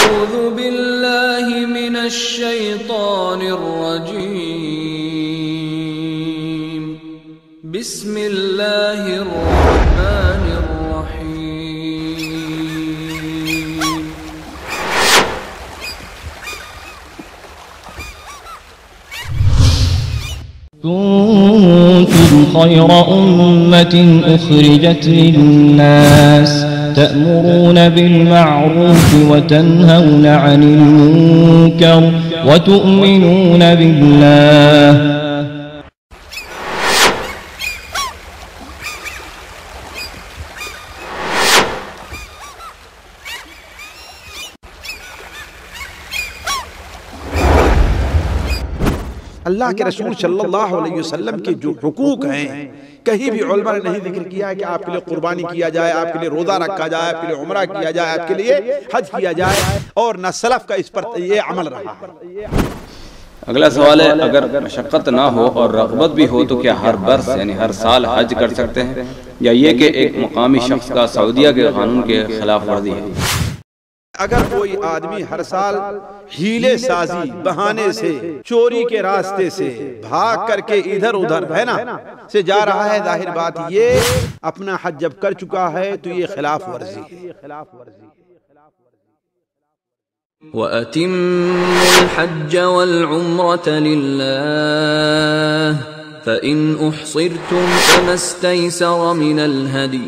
أعوذ بالله من الشيطان الرجيم بسم الله الرحمن الرحيم كنتم خير أمة أخرجت للناس تأمرون بالمعروف وتنهون عن المنكر وتؤمنون بالله. اللہ کے رسول صلی اللہ علیہ وسلم کے جو حقوق ہیں کہیں بھی علماء نے نہیں ذکر کیا ہے کہ آپ کے لیے قربانی کیا جائے، آپ کے لیے روزہ رکھا جائے، آپ کے لیے عمرہ کیا جائے، آپ کے لیے حج کیا جائے، اور نہ سلف کا اس پر یہ عمل رہا ہے۔ اگلا سوال ہے، اگر مشقت نہ ہو اور رغبت بھی ہو تو کیا ہر برس یعنی ہر سال حج کر سکتے ہیں، یا یہ کہ ایک مقامی شخص کا سعودیہ کے قانون کے خلاف ورزی ہے؟ اگر کوئی آدمی ہر سال ہیلے سازی بہانے سے چوری کے راستے سے بھاگ کر کے ادھر ادھر ہے نا سے جا رہا ہے، ظاہر بات یہ اپنا حج جب کر چکا ہے تو یہ خلاف ورزی ہے۔ وَأَتِمُّوا الْحَجَّ وَالْعُمْرَةَ لِلَّهِ فَإِنْ أُحْصِرْتُمْ فَمَا اسْتَيْسَرَ مِنَ الْهَدْيِ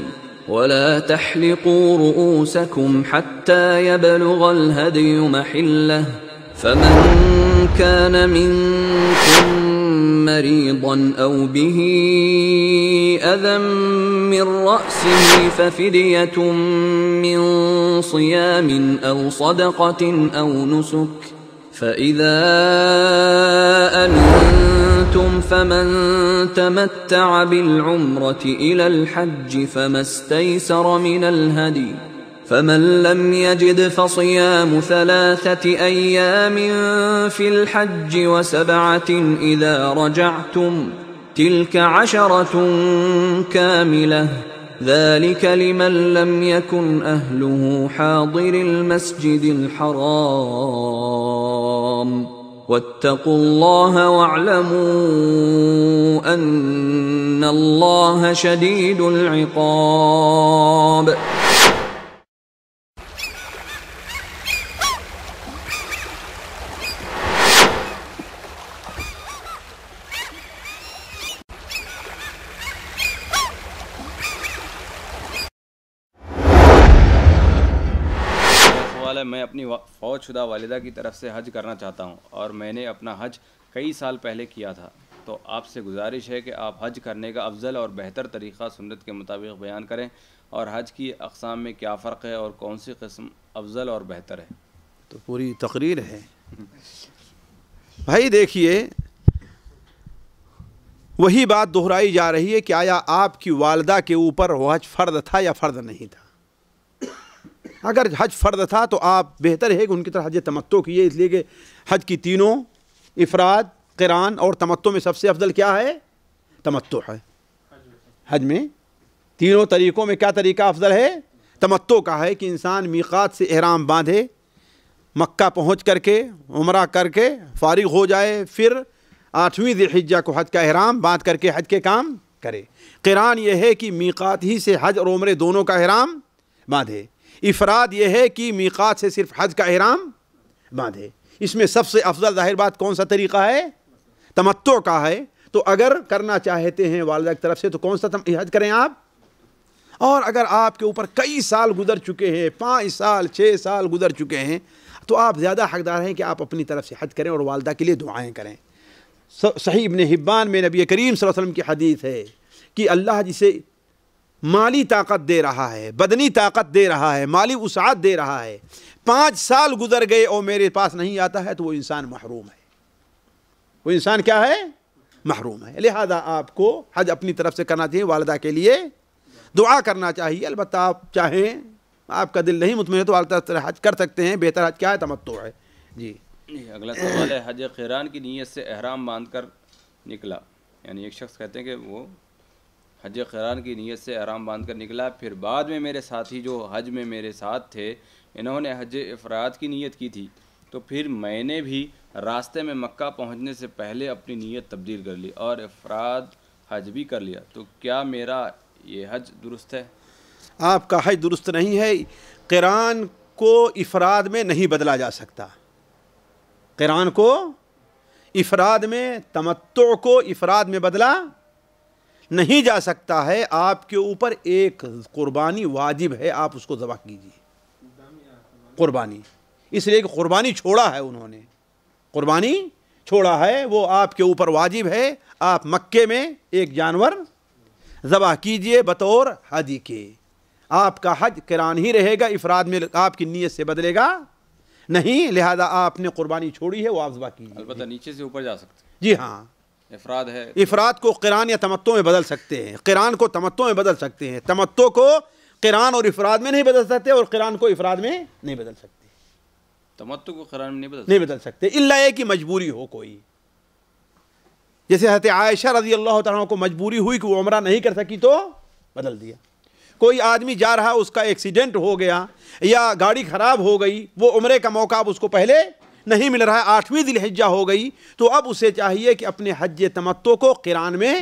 وَلَا تَحْلِقُوا رُؤُوسَكُمْ حَتَّى يَبْلُغَ الْهَدْيُ مَحِلَّهُ فَمَنْ كَانَ مِنْكُمْ مَرِيضًا أَوْ بِهِ أَذًى مِّن رَّأْسِهِ فَفِدْيَةٌ مِّن صِيَامٍ أَوْ صَدَقَةٍ أَوْ نُسُكٍ فَإِذَا أَمِنْتُمْ فَمَنْ تَمَتَّعَ بِالْعُمْرَةِ إِلَى الْحَجِّ فَمَا اسْتَيْسَرَ مِنَ الْهَدْيِ فَمَنْ لَمْ يَجِدْ فَصِيَامُ 3 أَيَّامٍ فِي الْحَجِّ و7 إِذَا رَجَعْتُمْ تِلْكَ 10 كَامِلَةٌ ذَلِكَ لِمَنْ لَمْ يَكُنْ أَهْلُهُ حَاضِرِ الْمَسْجِدِ الْحَرَامِ وَاتَّقُوا اللَّهَ وَاعْلَمُوا أَنَّ اللَّهَ شَدِيدُ الْعِقَابِ۔ میں اپنی فوت شدہ والدہ کی طرف سے حج کرنا چاہتا ہوں اور میں نے اپنا حج کئی سال پہلے کیا تھا، تو آپ سے گزارش ہے کہ آپ حج کرنے کا افضل اور بہتر طریقہ سنت کے مطابق بیان کریں، اور حج کی اقسام میں کیا فرق ہے اور کون سی قسم افضل اور بہتر ہے؟ تو پوری تقریر ہے بھائی۔ دیکھیے، وہی بات دہرائی جا رہی ہے کہ آیا آپ کی والدہ کے اوپر حج فرض تھا یا فرض نہیں تھا؟ اگر حج فرض تھا تو آپ بہتر ہے کہ ان کی طرح حج تمتع کیے، اس لیے کہ حج کی تینوں افراد، قران اور تمتع میں سب سے افضل کیا ہے؟ تمتع ہے۔ حج میں تینوں طریقوں میں کیا طریقہ افضل ہے؟ تمتع کا ہے کہ انسان میقات سے احرام باندھے، مکہ پہنچ کر کے عمرہ کر کے فارغ ہو جائے، پھر 8ویں ذی الحجہ کو حج کا احرام باندھ کر کے حج کے کام کرے۔ قران یہ ہے کہ میقات ہی سے حج اور عمرے دونوں کا احرام باندھے۔ افراد یہ ہے کہ میقات سے صرف حج کا احرام باندھے۔ اس میں سب سے افضل ظاہر بات کون سا طریقہ ہے؟ تمتع کا ہے۔ تو اگر کرنا چاہتے ہیں والدہ کی طرف سے تو کون سا حج کریں آپ؟ اور اگر آپ کے اوپر کئی سال گزر چکے ہیں، 5 سال 6 سال گزر چکے ہیں، تو آپ زیادہ حقدار ہیں کہ آپ اپنی طرف سے حج کریں اور والدہ کے لیے دعائیں کریں۔ صحیح ابن حبان میں نبی کریم صلی اللہ علیہ وسلم کی حدیث ہے کہ اللہ جسے مالی طاقت دے رہا ہے، بدنی طاقت دے رہا ہے، مالی وسعت دے رہا ہے، 5 سال گزر گئے اور میرے پاس نہیں آتا ہے، تو وہ انسان محروم ہے۔ وہ انسان کیا ہے؟ محروم ہے۔ لہذا آپ کو حج اپنی طرف سے کرنا چاہیے، والدہ کے لیے دعا کرنا چاہیے۔ البتہ آپ چاہیں، آپ کا دل نہیں مطمئن ہے تو والدہ حج کر سکتے ہیں، بہتر حج کیا ہے؟ تمتع ہے۔ جی اگلا سوال ہے، حج قران کی نیت سے احرام باندھ کر نکلا، یعنی ایک شخص کہتے ہیں کہ وہ حج قران کی نیت سے احرام باندھ کر نکلا. پھر بعد میں میرے ساتھی جو حج میں میرے ساتھ تھے انہوں نے حج افراد کی نیت کی تھی, تو پھر میں نے بھی راستے میں مکہ پہنچنے سے پہلے اپنی نیت تبدیل کر لی اور افراد حج بھی کر لیا. تو کیا میرا یہ حج درست ہے؟ آپ کا حج درست نہیں ہے. قران کو افراد میں نہیں بدلا جا سکتا. قران کو افراد میں, تمتع کو افراد میں بدلا نہیں جا سکتا ہے. آپ کے اوپر ایک قربانی واجب ہے, آپ اس کو ذبح کیجیے. قربانی اس لیے کہ قربانی چھوڑا ہے انہوں نے, قربانی چھوڑا ہے, وہ آپ کے اوپر واجب ہے. آپ مکے میں ایک جانور ذبح کیجئے بطور حج کے. آپ کا حج قران ہی رہے گا, افراد میں آپ کی نیت سے بدلے گا نہیں. لہذا آپ نے قربانی چھوڑی ہے, وہ آپ ذبح کیجئے. البتہ نیچے سے اوپر جا سکتے. جی ہاں, افراد ہے, افراد کو قران یا تمتع میں بدل سکتے ہیں, قران کو تمتع میں بدل سکتے ہیں, تمتع کو قران اور افراد میں نہیں بدل سکتے, اور قران کو افراد میں نہیں بدل سکتے. تمتع کو قران میں نہیں بدل سکتے الا یہ کہ مجبوری ہو کوئی. جیسے حضرت عائشہ رضی اللہ تعالیٰ عنہ کو مجبوری ہوئی کہ وہ عمرہ نہیں کر سکی تو بدل دیا. کوئی آدمی جا رہا, اس کا ایکسیڈنٹ ہو گیا یا گاڑی خراب ہو گئی, وہ عمرے کا موقع اب اس کو پہلے نہیں مل رہا ہے, 8ویں ذی الحجہ ہو گئی, تو اب اسے چاہیے کہ اپنے حج تمتع کو قران میں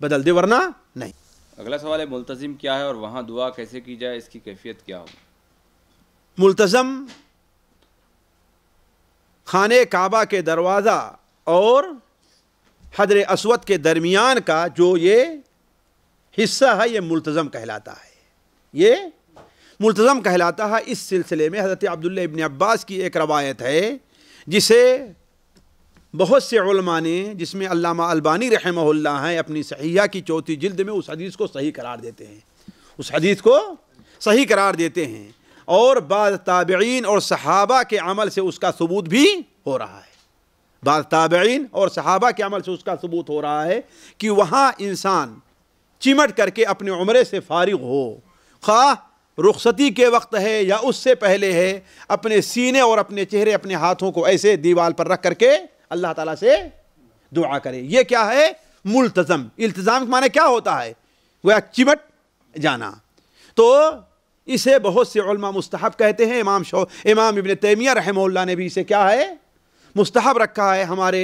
بدل دے, ورنہ نہیں. اگلا سوال ہے ملتزم کیا ہے اور وہاں دعا کیسے کی جائے, اس کی کیفیت کیا ہو؟ ملتزم خانہ کعبہ کے دروازہ اور حجر اسود کے درمیان کا جو یہ حصہ ہے یہ ملتزم کہلاتا ہے. یہ ملتزم کہلاتا ہے. اس سلسلے میں حضرت عبداللہ ابن عباس کی ایک روایت ہے جسے بہت سے علماء نے, جس میں علامہ البانی رحمہ اللہ ہیں, اپنی صحیحہ کی 4 جلد میں اس حدیث کو صحیح قرار دیتے ہیں. اس حدیث کو صحیح قرار دیتے ہیں, اور بعض تابعین اور صحابہ کے عمل سے اس کا ثبوت بھی ہو رہا ہے. بعض تابعین اور صحابہ کے عمل سے اس کا ثبوت ہو رہا ہے کہ وہاں انسان چمٹ کر کے اپنے عمرے سے فارغ ہو, خواہ رخصتی کے وقت ہے یا اس سے پہلے ہے, اپنے سینے اور اپنے چہرے, اپنے ہاتھوں کو ایسے دیوال پر رکھ کر کے اللہ تعالیٰ سے دعا کرے. یہ کیا ہے؟ ملتزم. التزام کے معنی کیا ہوتا ہے؟ وہ چمٹ جانا. تو اسے بہت سے علماء مستحب کہتے ہیں. امام ابن تیمیہ رحمہ اللہ نے بھی اسے کیا ہے؟ مستحب رکھا ہے. ہمارے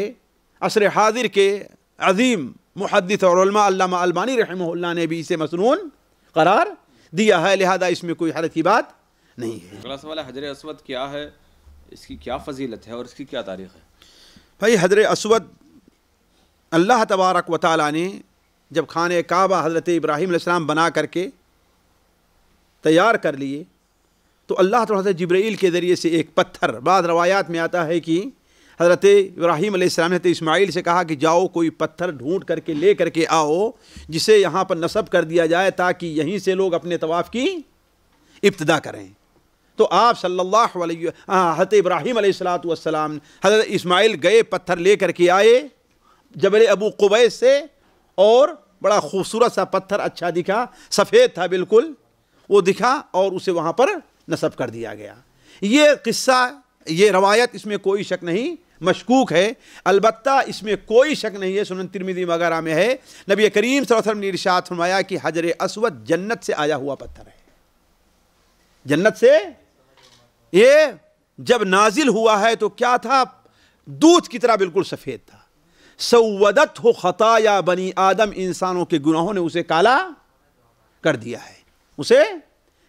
عصر حاضر کے عظیم محدث اور علماء علامہ البانی رحمہ اللہ نے بھی اسے مسنون قرار دیا ہے. لہذا اس میں کوئی حرج کی بات نہیں ہے. اگلا سوال ہے حجر اسود کیا ہے, اس کی کیا فضیلت ہے اور اس کی کیا تاریخ ہے؟ بھائی حجر اسود اللہ تبارک و تعالیٰ نے جب خانہ کعبہ حضرت ابراہیم علیہ السلام بنا کر کے تیار کر لیے تو اللہ تعالیٰ سے جبرائیل کے ذریعے سے ایک پتھر, بعض روایات میں آتا ہے کہ حضرت ابراہیم علیہ السلام نے اسماعیل سے کہا کہ جاؤ کوئی پتھر ڈھونڈ کر کے لے کر کے آؤ جسے یہاں پر نصب کر دیا جائے تاکہ یہیں سے لوگ اپنے طواف کی ابتدا کریں. تو آپ صلی اللہ علیہ حضرت ابراہیم علیہ السلام حضرت اسماعیل گئے, پتھر لے کر کے آئے جبل ابو قبیس سے, اور بڑا خوبصورت سا پتھر, اچھا دکھا, سفید تھا بالکل, وہ دکھا اور اسے وہاں پر نصب کر دیا گیا. یہ قصہ, یہ روایت, اس میں کوئی شک نہیں, مشکوک ہے. البتہ اس میں کوئی شک نہیں ہے, سنن ترمذی وغیرہ میں ہے, نبی کریم صلی اللہ علیہ وسلم نے ارشاد فرمایا کہ حجر اسود جنت سے آیا ہوا پتھر ہے. جنت سے یہ جب نازل ہوا ہے تو کیا تھا؟ دودھ کی طرح بالکل سفید تھا. سودت ہو خطایا بنی آدم, انسانوں کے گناہوں نے اسے کالا کر دیا ہے, اسے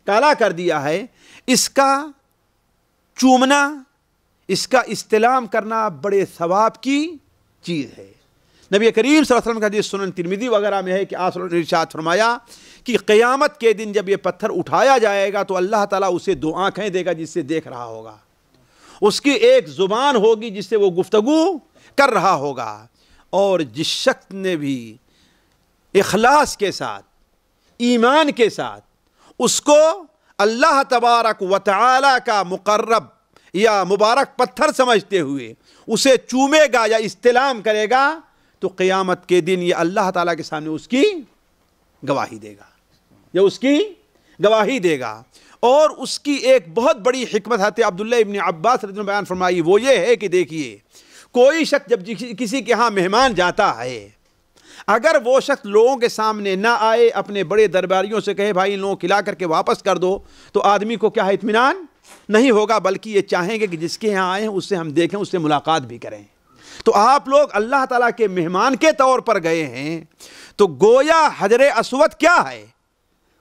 کالا کر دیا ہے. اس کا چومنا, اس کا استلام کرنا بڑے ثواب کی چیز ہے. نبی کریم صلی اللہ علیہ وسلم کا حدیث سنن ترمذی وغیرہ میں ہے کہ آپ نے ارشاد فرمایا کہ قیامت کے دن جب یہ پتھر اٹھایا جائے گا تو اللہ تعالیٰ اسے 2 آنکھیں دے گا جس سے دیکھ رہا ہوگا, اس کی ایک زبان ہوگی جس سے وہ گفتگو کر رہا ہوگا, اور جس شخص نے بھی اخلاص کے ساتھ, ایمان کے ساتھ اس کو اللہ تبارک و تعالی کا مقرب یا مبارک پتھر سمجھتے ہوئے اسے چومے گا یا استلام کرے گا تو قیامت کے دن یہ اللہ تعالیٰ کے سامنے اس کی گواہی دے گا, یا اس کی گواہی دے گا. اور اس کی ایک بہت بڑی حکمت حضرت عبداللہ ابن عباس رضی اللہ عنہ بیان فرمائی, وہ یہ ہے کہ دیکھیے کوئی شخص جب کسی کے ہاں مہمان جاتا ہے اگر وہ شخص لوگوں کے سامنے نہ آئے، اپنے بڑے درباریوں سے کہے بھائی ان لوگوں کو کھلا کر کے واپس کر دو، تو آدمی کو کیا ہے، اطمینان نہیں ہوگا، بلکہ یہ چاہیں گے کہ جس کے یہاں آئے ہیں اس سے ہم دیکھیں، اس سے ملاقات بھی کریں۔ تو آپ لوگ اللہ تعالیٰ کے مہمان کے طور پر گئے ہیں، تو گویا حجر اسود کیا ہے؟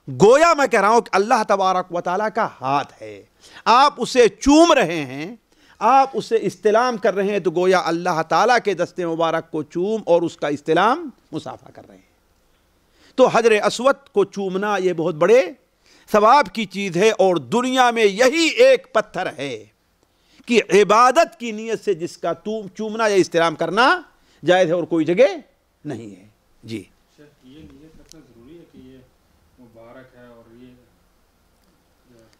گویا میں کہہ رہا ہوں کہ اللہ تبارک و تعالیٰ کا ہاتھ ہے، آپ اسے چوم رہے ہیں، آپ اسے استلام کر رہے ہیں، تو گویا اللہ تعالیٰ کے دست مبارک کو چوم اور اس کا استلام مصافحہ کر رہے ہیں۔ تو حجر اسود کو چومنا یہ بہت بڑے ثواب کی چیز ہے، اور دنیا میں یہی ایک پتھر ہے کہ عبادت کی نیت سے جس کا چومنا یا استلام کرنا جائز ہے، اور کوئی جگہ نہیں ہے۔ جی یہ نیت رکھنا ضروری ہے کہ یہ مبارک ہے، اور یہ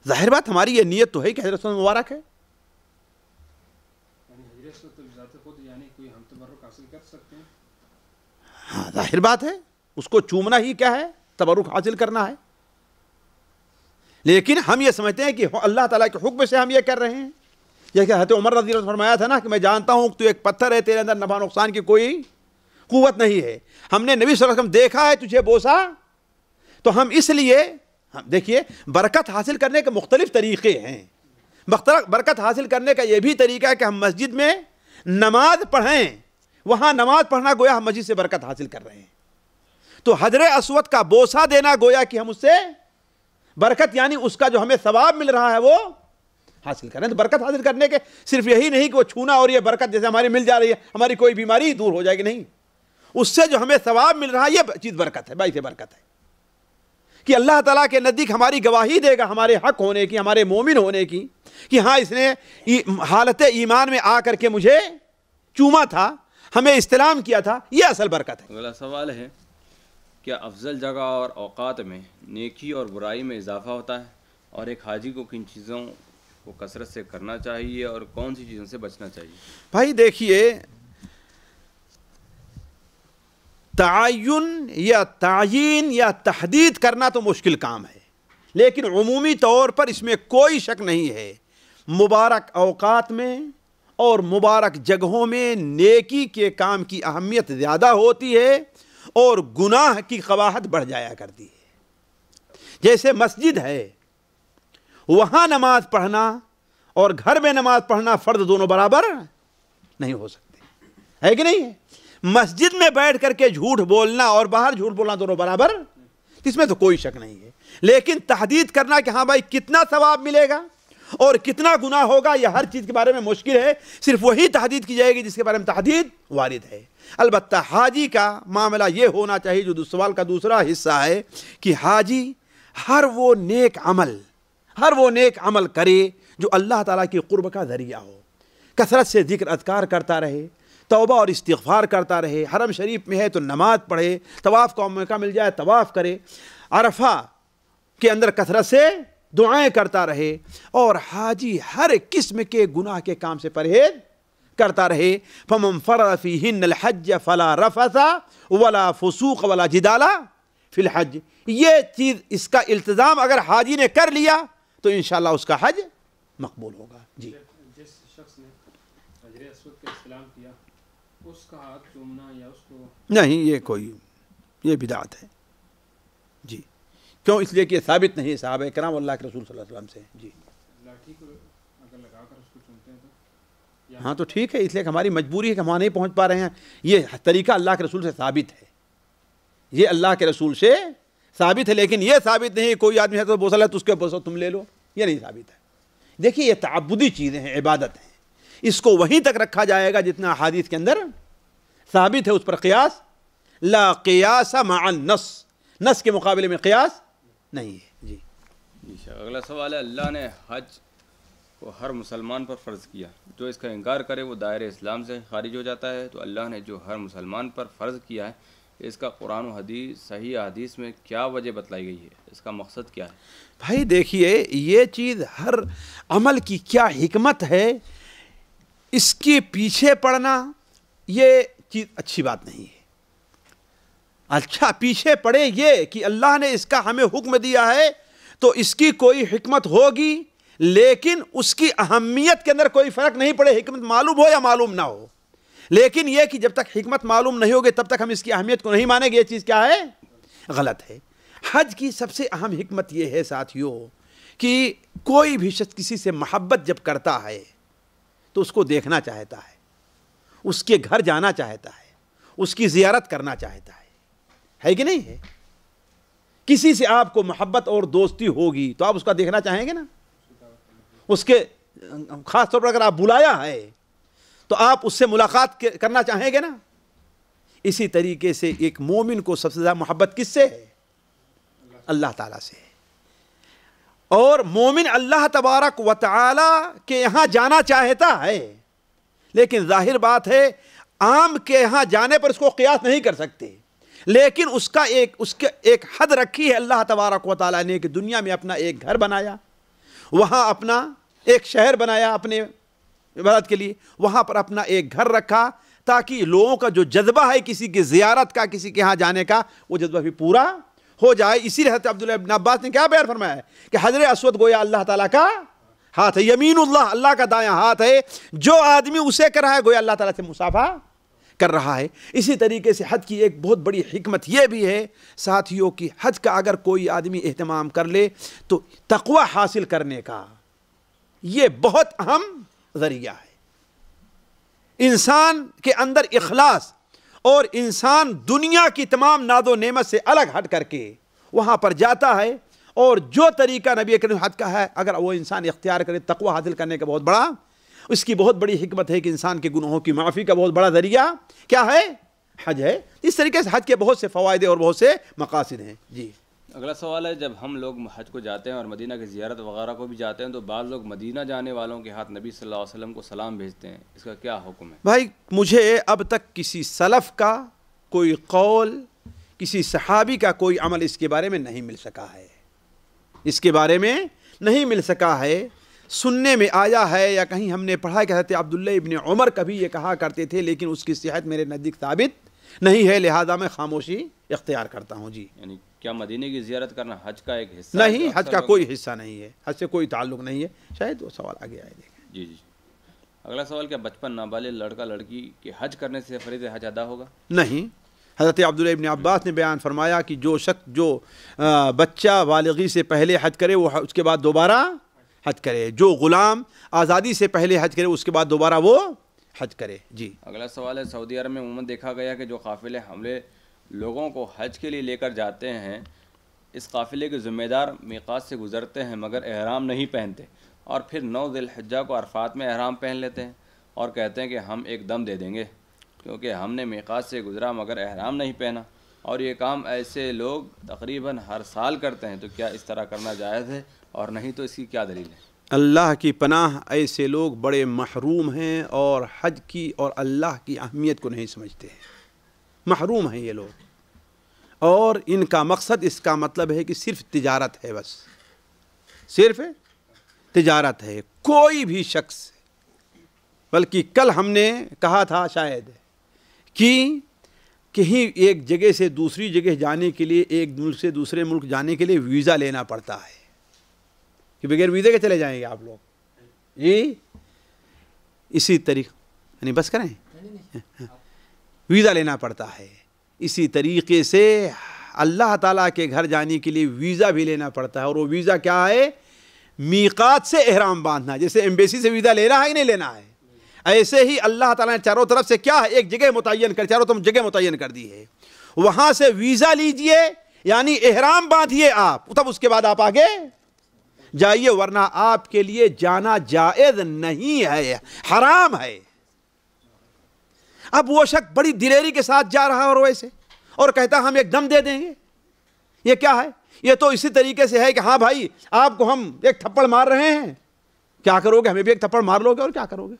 ظاہر بات ہماری یہ نیت تو ہے کہ حضرت مبارک ہے، یعنی حجر اسود تو ذات خود یعنی کوئی ہم تبرک حاصل کر سکتے ہیں۔ ہاں ظاہر بات ہے، اس کو چومنا ہی کیا ہے، تبرک حاصل کرنا ہے، لیکن ہم یہ سمجھتے ہیں کہ اللہ تعالیٰ کے حکم سے ہم یہ کر رہے ہیں۔ جیسے حضرت عمر رضی اللہ عنہ نے فرمایا تھا نا کہ میں جانتا ہوں کہ تو ایک پتھر ہے، تیرے اندر نفع نقصان کی کوئی قوت نہیں ہے، ہم نے نبی صلی اللہ علیہ وسلم دیکھا ہے تجھے بوسا، تو ہم اس لیے دیکھیے برکت حاصل کرنے کے مختلف طریقے ہیں۔ برکت حاصل کرنے کا یہ بھی طریقہ ہے کہ ہم مسجد میں نماز پڑھیں، وہاں نماز پڑھنا گویا ہم مسجد سے برکت حاصل کر رہے ہیں۔ تو حجر اسود کا بوسا دینا گویا کہ ہم اس سے برکت، یعنی اس کا جو ہمیں ثواب مل رہا ہے وہ حاصل کریں۔ تو برکت حاصل کرنے کے صرف یہی نہیں کہ وہ چھونا اور یہ برکت جیسے ہماری مل جا رہی ہے، ہماری کوئی بیماری دور ہو جائے گی، نہیں، اس سے جو ہمیں ثواب مل رہا ہے یہ چیز برکت ہے، باعث برکت ہے کہ اللہ تعالیٰ کے نزدیک ہماری گواہی دے گا ہمارے حق ہونے کی، ہمارے مومن ہونے کی، کہ ہاں اس نے حالت ایمان میں آ کر کے مجھے چوما تھا، ہمیں استلام کیا تھا، یہ اصل برکت ہے۔ اگلا سوال ہے، کیا افضل جگہ اور اوقات میں نیکی اور برائی میں اضافہ ہوتا ہے، اور ایک حاجی کو کن چیزوں کو کثرت سے کرنا چاہیے اور کون سی چیزوں سے بچنا چاہیے؟ بھائی دیکھیے، تعین یا تحدید کرنا تو مشکل کام ہے، لیکن عمومی طور پر اس میں کوئی شک نہیں ہے، مبارک اوقات میں اور مبارک جگہوں میں نیکی کے کام کی اہمیت زیادہ ہوتی ہے اور گناہ کی قباحت بڑھ جایا کرتی ہے۔ جیسے مسجد ہے، وہاں نماز پڑھنا اور گھر میں نماز پڑھنا فرض دونوں برابر نہیں ہو سکتے، ہے کہ نہیں ہے؟ مسجد میں بیٹھ کر کے جھوٹ بولنا اور باہر جھوٹ بولنا دونوں برابر، اس میں تو کوئی شک نہیں ہے، لیکن تحدید کرنا کہ ہاں بھائی کتنا ثواب ملے گا اور کتنا گناہ ہوگا، یہ ہر چیز کے بارے میں مشکل ہے، صرف وہی تحدید کی جائے گی جس کے بارے میں تحدید وارد ہے۔ البتہ حاجی کا معاملہ یہ ہونا چاہیے، جو سوال کا دوسرا حصہ ہے، کہ حاجی ہر وہ نیک عمل کرے جو اللہ تعالیٰ کی قرب کا ذریعہ ہو، کثرت سے ذکر اذکار کرتا رہے، توبہ اور استغفار کرتا رہے، حرم شریف میں ہے تو نماز پڑھے، طواف کا موقع مل جائے طواف کرے، عرفہ کے اندر کثرت سے دعائیں کرتا رہے، اور حاجی ہر قسم کے گناہ کے کام سے پرہیز کرتا رہے۔ فَمَنْ فَرَضَ فِيهِنَّ الْحَجَّ فَلَا رَفَثَ وَلَا فُسُوقَ وَلَا جِدَالَ فِي الْحَجِّ، یہ چیز، اس کا التزام اگر حاجی نے کر لیا تو انشاءاللہ اس کا حج مقبول ہوگا۔ جی، جس شخص نے حجر اسود کا استلام کیا، اس کا ہاتھ چومنا یا اس کو نہیں، یہ بدعت ہے۔ جی، کیوں؟ اس لیے کہ یہ ثابت نہیں ہے صحابہ کرام اللہ کے رسول صلی اللہ علیہ وسلم سے۔ جی لاٹھی کو اگر لگا کر اس کو چومتے ہیں تو ہاں تو ٹھیک ہے، اس لیے کہ ہماری مجبوری ہے کہ ہم وہاں نہیں پہنچ پا رہے ہیں، یہ طریقہ اللہ کے رسول سے ثابت ہے، یہ اللہ کے رسول سے ثابت ہے، لیکن یہ ثابت نہیں کوئی آدمی ہے تو بوسا تو اس کے بوسا تم لے لو، یہ نہیں ثابت ہے۔ دیکھیے یہ تعبدی چیزیں ہیں، عبادت ہیں، اس کو وہیں تک رکھا جائے گا جتنا حدیث کے اندر ثابت ہے، اس پر قیاس لا قیاس مع النص، نص کے مقابلے میں قیاس نہیں ہے۔ جی اگلا سوال ہے، اللہ نے حج کو ہر مسلمان پر فرض کیا، جو اس کا انکار کرے وہ دائرہ اسلام سے خارج ہو جاتا ہے، تو اللہ نے جو ہر مسلمان پر فرض کیا ہے، اس کا قرآن و حدیث صحیح حدیث میں کیا وجہ بتلائی گئی ہے، اس کا مقصد کیا ہے؟ بھائی دیکھیے، یہ چیز ہر عمل کی کیا حکمت ہے، اس کے پیچھے پڑنا یہ چیز اچھی بات نہیں ہے۔ اچھا پیچھے پڑے یہ کہ اللہ نے اس کا ہمیں حکم دیا ہے تو اس کی کوئی حکمت ہوگی، لیکن اس کی اہمیت کے اندر کوئی فرق نہیں پڑے، حکمت معلوم ہو یا معلوم نہ ہو، لیکن یہ کہ جب تک حکمت معلوم نہیں ہوگی تب تک ہم اس کی اہمیت کو نہیں مانیں گے. یہ چیز کیا ہے؟ غلط ہے. حج کی سب سے اہم حکمت یہ ہے ساتھیوں کہ کوئی بھی شخص کسی سے محبت جب کرتا ہے تو اس کو دیکھنا چاہتا ہے, اس کے گھر جانا چاہتا ہے, اس کی زیارت کرنا چاہتا ہے کہ نہیں ہے؟ کسی سے آپ کو محبت اور دوستی ہوگی تو آپ اس کا دیکھنا چاہیں گے نا, اس کے خاص طور پر اگر آپ بلایا ہے تو آپ اس سے ملاقات کرنا چاہیں گے نا. اسی طریقے سے ایک مومن کو سب سے زیادہ محبت کس سے ہے؟ اللہ تعالیٰ سے. اور مومن اللہ تبارک و تعالی کے یہاں جانا چاہتا ہے, لیکن ظاہر بات ہے عام کے یہاں جانے پر اس کو قیاس نہیں کر سکتے, لیکن اس کا ایک حد رکھی ہے اللہ تبارک و تعالی نے کہ دنیا میں اپنا ایک گھر بنایا, وہاں اپنا ایک شہر بنایا اپنے عبادت کے لیے, وہاں پر اپنا ایک گھر رکھا تاکہ لوگوں کا جو جذبہ ہے کسی کی زیارت کا, کسی کے ہاں جانے کا, وہ جذبہ بھی پورا ہو جائے. اسی لیے حضرت عبداللہ ابن عباس نے کیا بیان فرمایا ہے کہ حجر اسود گویا اللہ تعالیٰ کا ہاتھ ہے, یمین اللہ, اللہ کا دایاں ہاتھ ہے, جو آدمی اسے کر رہا ہے گویا اللہ تعالیٰ سے مصافحہ کر رہا ہے. اسی طریقے سے حج کی ایک بہت بڑی حکمت یہ بھی ہے ساتھیوں کی, حج کا اگر کوئی آدمی اہتمام کر لے تو تقوی حاصل کرنے کا یہ بہت اہم ذریعہ ہے. انسان کے اندر اخلاص, اور انسان دنیا کی تمام ناد و نعمت سے الگ ہٹ کر کے وہاں پر جاتا ہے, اور جو طریقہ نبی کریم حج کا ہے اگر وہ انسان اختیار کرے تقوی حاصل کرنے کا بہت بڑا, اس کی بہت بڑی حکمت ہے کہ انسان کے گناہوں کی معافی کا بہت بڑا ذریعہ کیا ہے؟ حج ہے. اس طریقے سے حج کے بہت سے فوائد اور بہت سے مقاصد ہیں. جی اگلا سوال ہے, جب ہم لوگ حج کو جاتے ہیں اور مدینہ کی زیارت وغیرہ کو بھی جاتے ہیں تو بعض لوگ مدینہ جانے والوں کے ہاتھ نبی صلی اللہ علیہ وسلم کو سلام بھیجتے ہیں, اس کا کیا حکم ہے؟ بھائی مجھے اب تک کسی سلف کا کوئی قول, کسی صحابی کا کوئی عمل اس کے بارے میں نہیں مل سکا ہے, اس کے بارے میں نہیں مل سکا ہے. سننے میں آیا ہے یا کہیں ہم نے پڑھا کہ حضرت عبداللہ ابن عمر کبھی یہ کہا کرتے تھے, لیکن اس کی صحت میرے نزدیک ثابت نہیں ہے, لہذا میں خاموشی اختیار کرتا ہوں. جی یعنی کیا مدینہ کی زیارت کرنا حج کا ایک حصہ نہیں, حج کا کوئی حصہ نہیں ہے, حج سے کوئی تعلق نہیں ہے. شاید وہ سوال آگے آئے دیکھیں. جی جی. اگلا سوال, کیا بچپن نابالغ لڑکا لڑکی کے حج کرنے سے فریض حج ادا ہوگا؟ نہیں. حضرت عبداللہ ابن عباس نے بیان فرمایا کہ جو شخص جو بچہ بالغی سے پہلے حج کرے وہ اس کے بعد دوبارہ حج کرے, جو غلام آزادی سے پہلے حج کرے اس کے بعد دوبارہ وہ حج کرے. جی اگلا سوال ہے, سعودی عرب میں عموماً دیکھا گیا کہ جو قافلے حملے لوگوں کو حج کے لیے لے کر جاتے ہیں, اس قافلے کے ذمہ دار میقات سے گزرتے ہیں مگر احرام نہیں پہنتے, اور پھر 9 ذی الحجہ کو عرفات میں احرام پہن لیتے ہیں اور کہتے ہیں کہ ہم ایک دم دے دیں گے کیونکہ ہم نے میقات سے گزرا مگر احرام نہیں پہنا, اور یہ کام ایسے لوگ تقریباً ہر سال کرتے ہیں, تو کیا اس طرح کرنا جائز ہے, اور نہیں تو اس کی کیا دلیل ہے؟ اللہ کی پناہ, ایسے لوگ بڑے محروم ہیں اور حج کی اور اللہ کی اہمیت کو نہیں سمجھتے ہیں, محروم ہیں یہ لوگ, اور ان کا مقصد, اس کا مطلب ہے کہ صرف تجارت ہے, بس صرف تجارت ہے. کوئی بھی شخص, بلکہ کل ہم نے کہا تھا شاید کہ کہیں ایک جگہ سے دوسری جگہ جانے کے لیے, ایک ملک سے دوسرے ملک جانے کے لیے ویزا لینا پڑتا ہے, کہ بغیر ویزے کے چلے جائیں گے آپ لوگ. جی اسی طریقے, یعنی بس کریں, ویزا لینا پڑتا ہے. اسی طریقے سے اللہ تعالیٰ کے گھر جانے کے لیے ویزا بھی لینا پڑتا ہے, اور وہ ویزا کیا ہے؟ میقات سے احرام باندھنا. جیسے ایمبیسی سے ویزا لینا ہے ہی نہیں لینا ہے, ایسے ہی اللہ تعالیٰ نے چاروں طرف سے کیا ہے, ایک جگہ متعین کر, چاروں طرف جگہ متعین کر دی ہے, وہاں سے ویزا لیجئے, یعنی احرام باندھیے آپ, تب اس کے بعد آپ آگے جائیے, ورنہ آپ کے لیے جانا جائز نہیں ہے, حرام ہے. اب وہ شخص بڑی دلیری کے ساتھ جا رہا ہے اور ویسے, اور کہتا ہم ایک دم دے دیں گے. یہ کیا ہے؟ یہ تو اسی طریقے سے ہے کہ ہاں بھائی آپ کو ہم ایک تھپڑ مار رہے ہیں, کیا کرو گے؟ ہمیں بھی ایک تھپڑ مار لو گے اور کیا کرو گے؟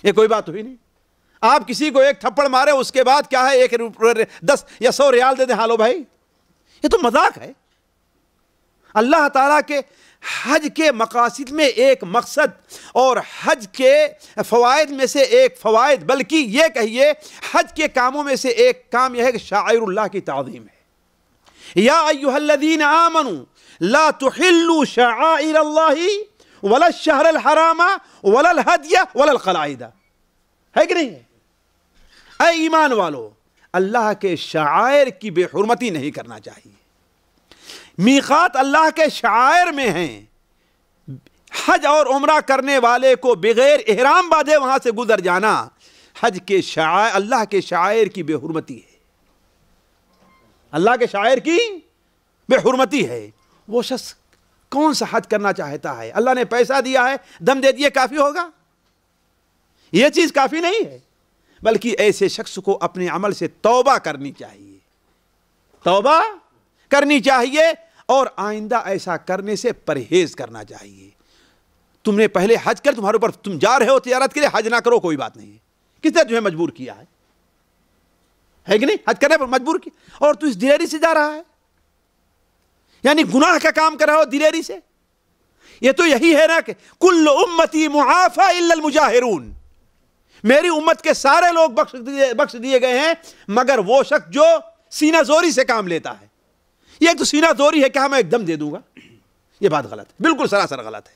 یہ کوئی بات ہوئی نہیں. آپ کسی کو ایک تھپڑ مارے, اس کے بعد کیا ہے, 10 یا 100 ریال دے دیں, ہالو بھائی, یہ تو مذاق ہے. اللہ تعالیٰ کے حج کے مقاصد میں ایک مقصد اور حج کے فوائد میں سے ایک فوائد, بلکہ یہ کہیے حج کے کاموں میں سے ایک کام یہ ہے کہ شعائر اللہ کی تعظیم ہے. یا ایھا الذین آمنوا لا تحلوا شعائر اللہ ولا الشہر الحرام ولا الہدی ولا القلائد. ہے کہ نہیں ہے؟ اے ایمان والو، اللہ کے شعائر کی بے حرمتی نہیں کرنا چاہیے۔ میقات اللہ کے شعائر میں ہیں، حج اور عمرہ کرنے والے کو بغیر احرام باندھے وہاں سے گزر جانا حج کے شعائر، اللہ کے شعائر کی بے حرمتی ہے، اللہ کے شعائر کی بے حرمتی ہے۔ وہ شخص کون سا حج کرنا چاہتا ہے؟ اللہ نے پیسہ دیا ہے، دم دے دیے کافی ہوگا؟ یہ چیز کافی نہیں ہے، بلکہ ایسے شخص کو اپنے عمل سے توبہ کرنی چاہیے، توبہ کرنی چاہیے، اور آئندہ ایسا کرنے سے پرہیز کرنا چاہیے۔ تم نے پہلے حج کر، تمہارے اوپر، تم جا رہے ہو تجارت کے لیے، حج نہ کرو کوئی بات نہیں ہے، کس نے تمہیں مجبور کیا ہے کہ نہیں؟ حج کرنے پر مجبور کیا، اور تو اس دلیری سے جا رہا ہے، یعنی گناہ کا کام کر رہا ہو دلیری سے۔ یہ تو یہی ہے نا کہ کل امتی معافی الا المجاہرون، میری امت کے سارے لوگ بخش دیے گئے ہیں مگر وہ شخص جو سینہ زوری سے کام لیتا ہے۔ یہ تو سینہ زوری ہے کہ ہاں میں ایک دم دے دوں گا، یہ بات غلط ہے، بالکل سراسر غلط ہے۔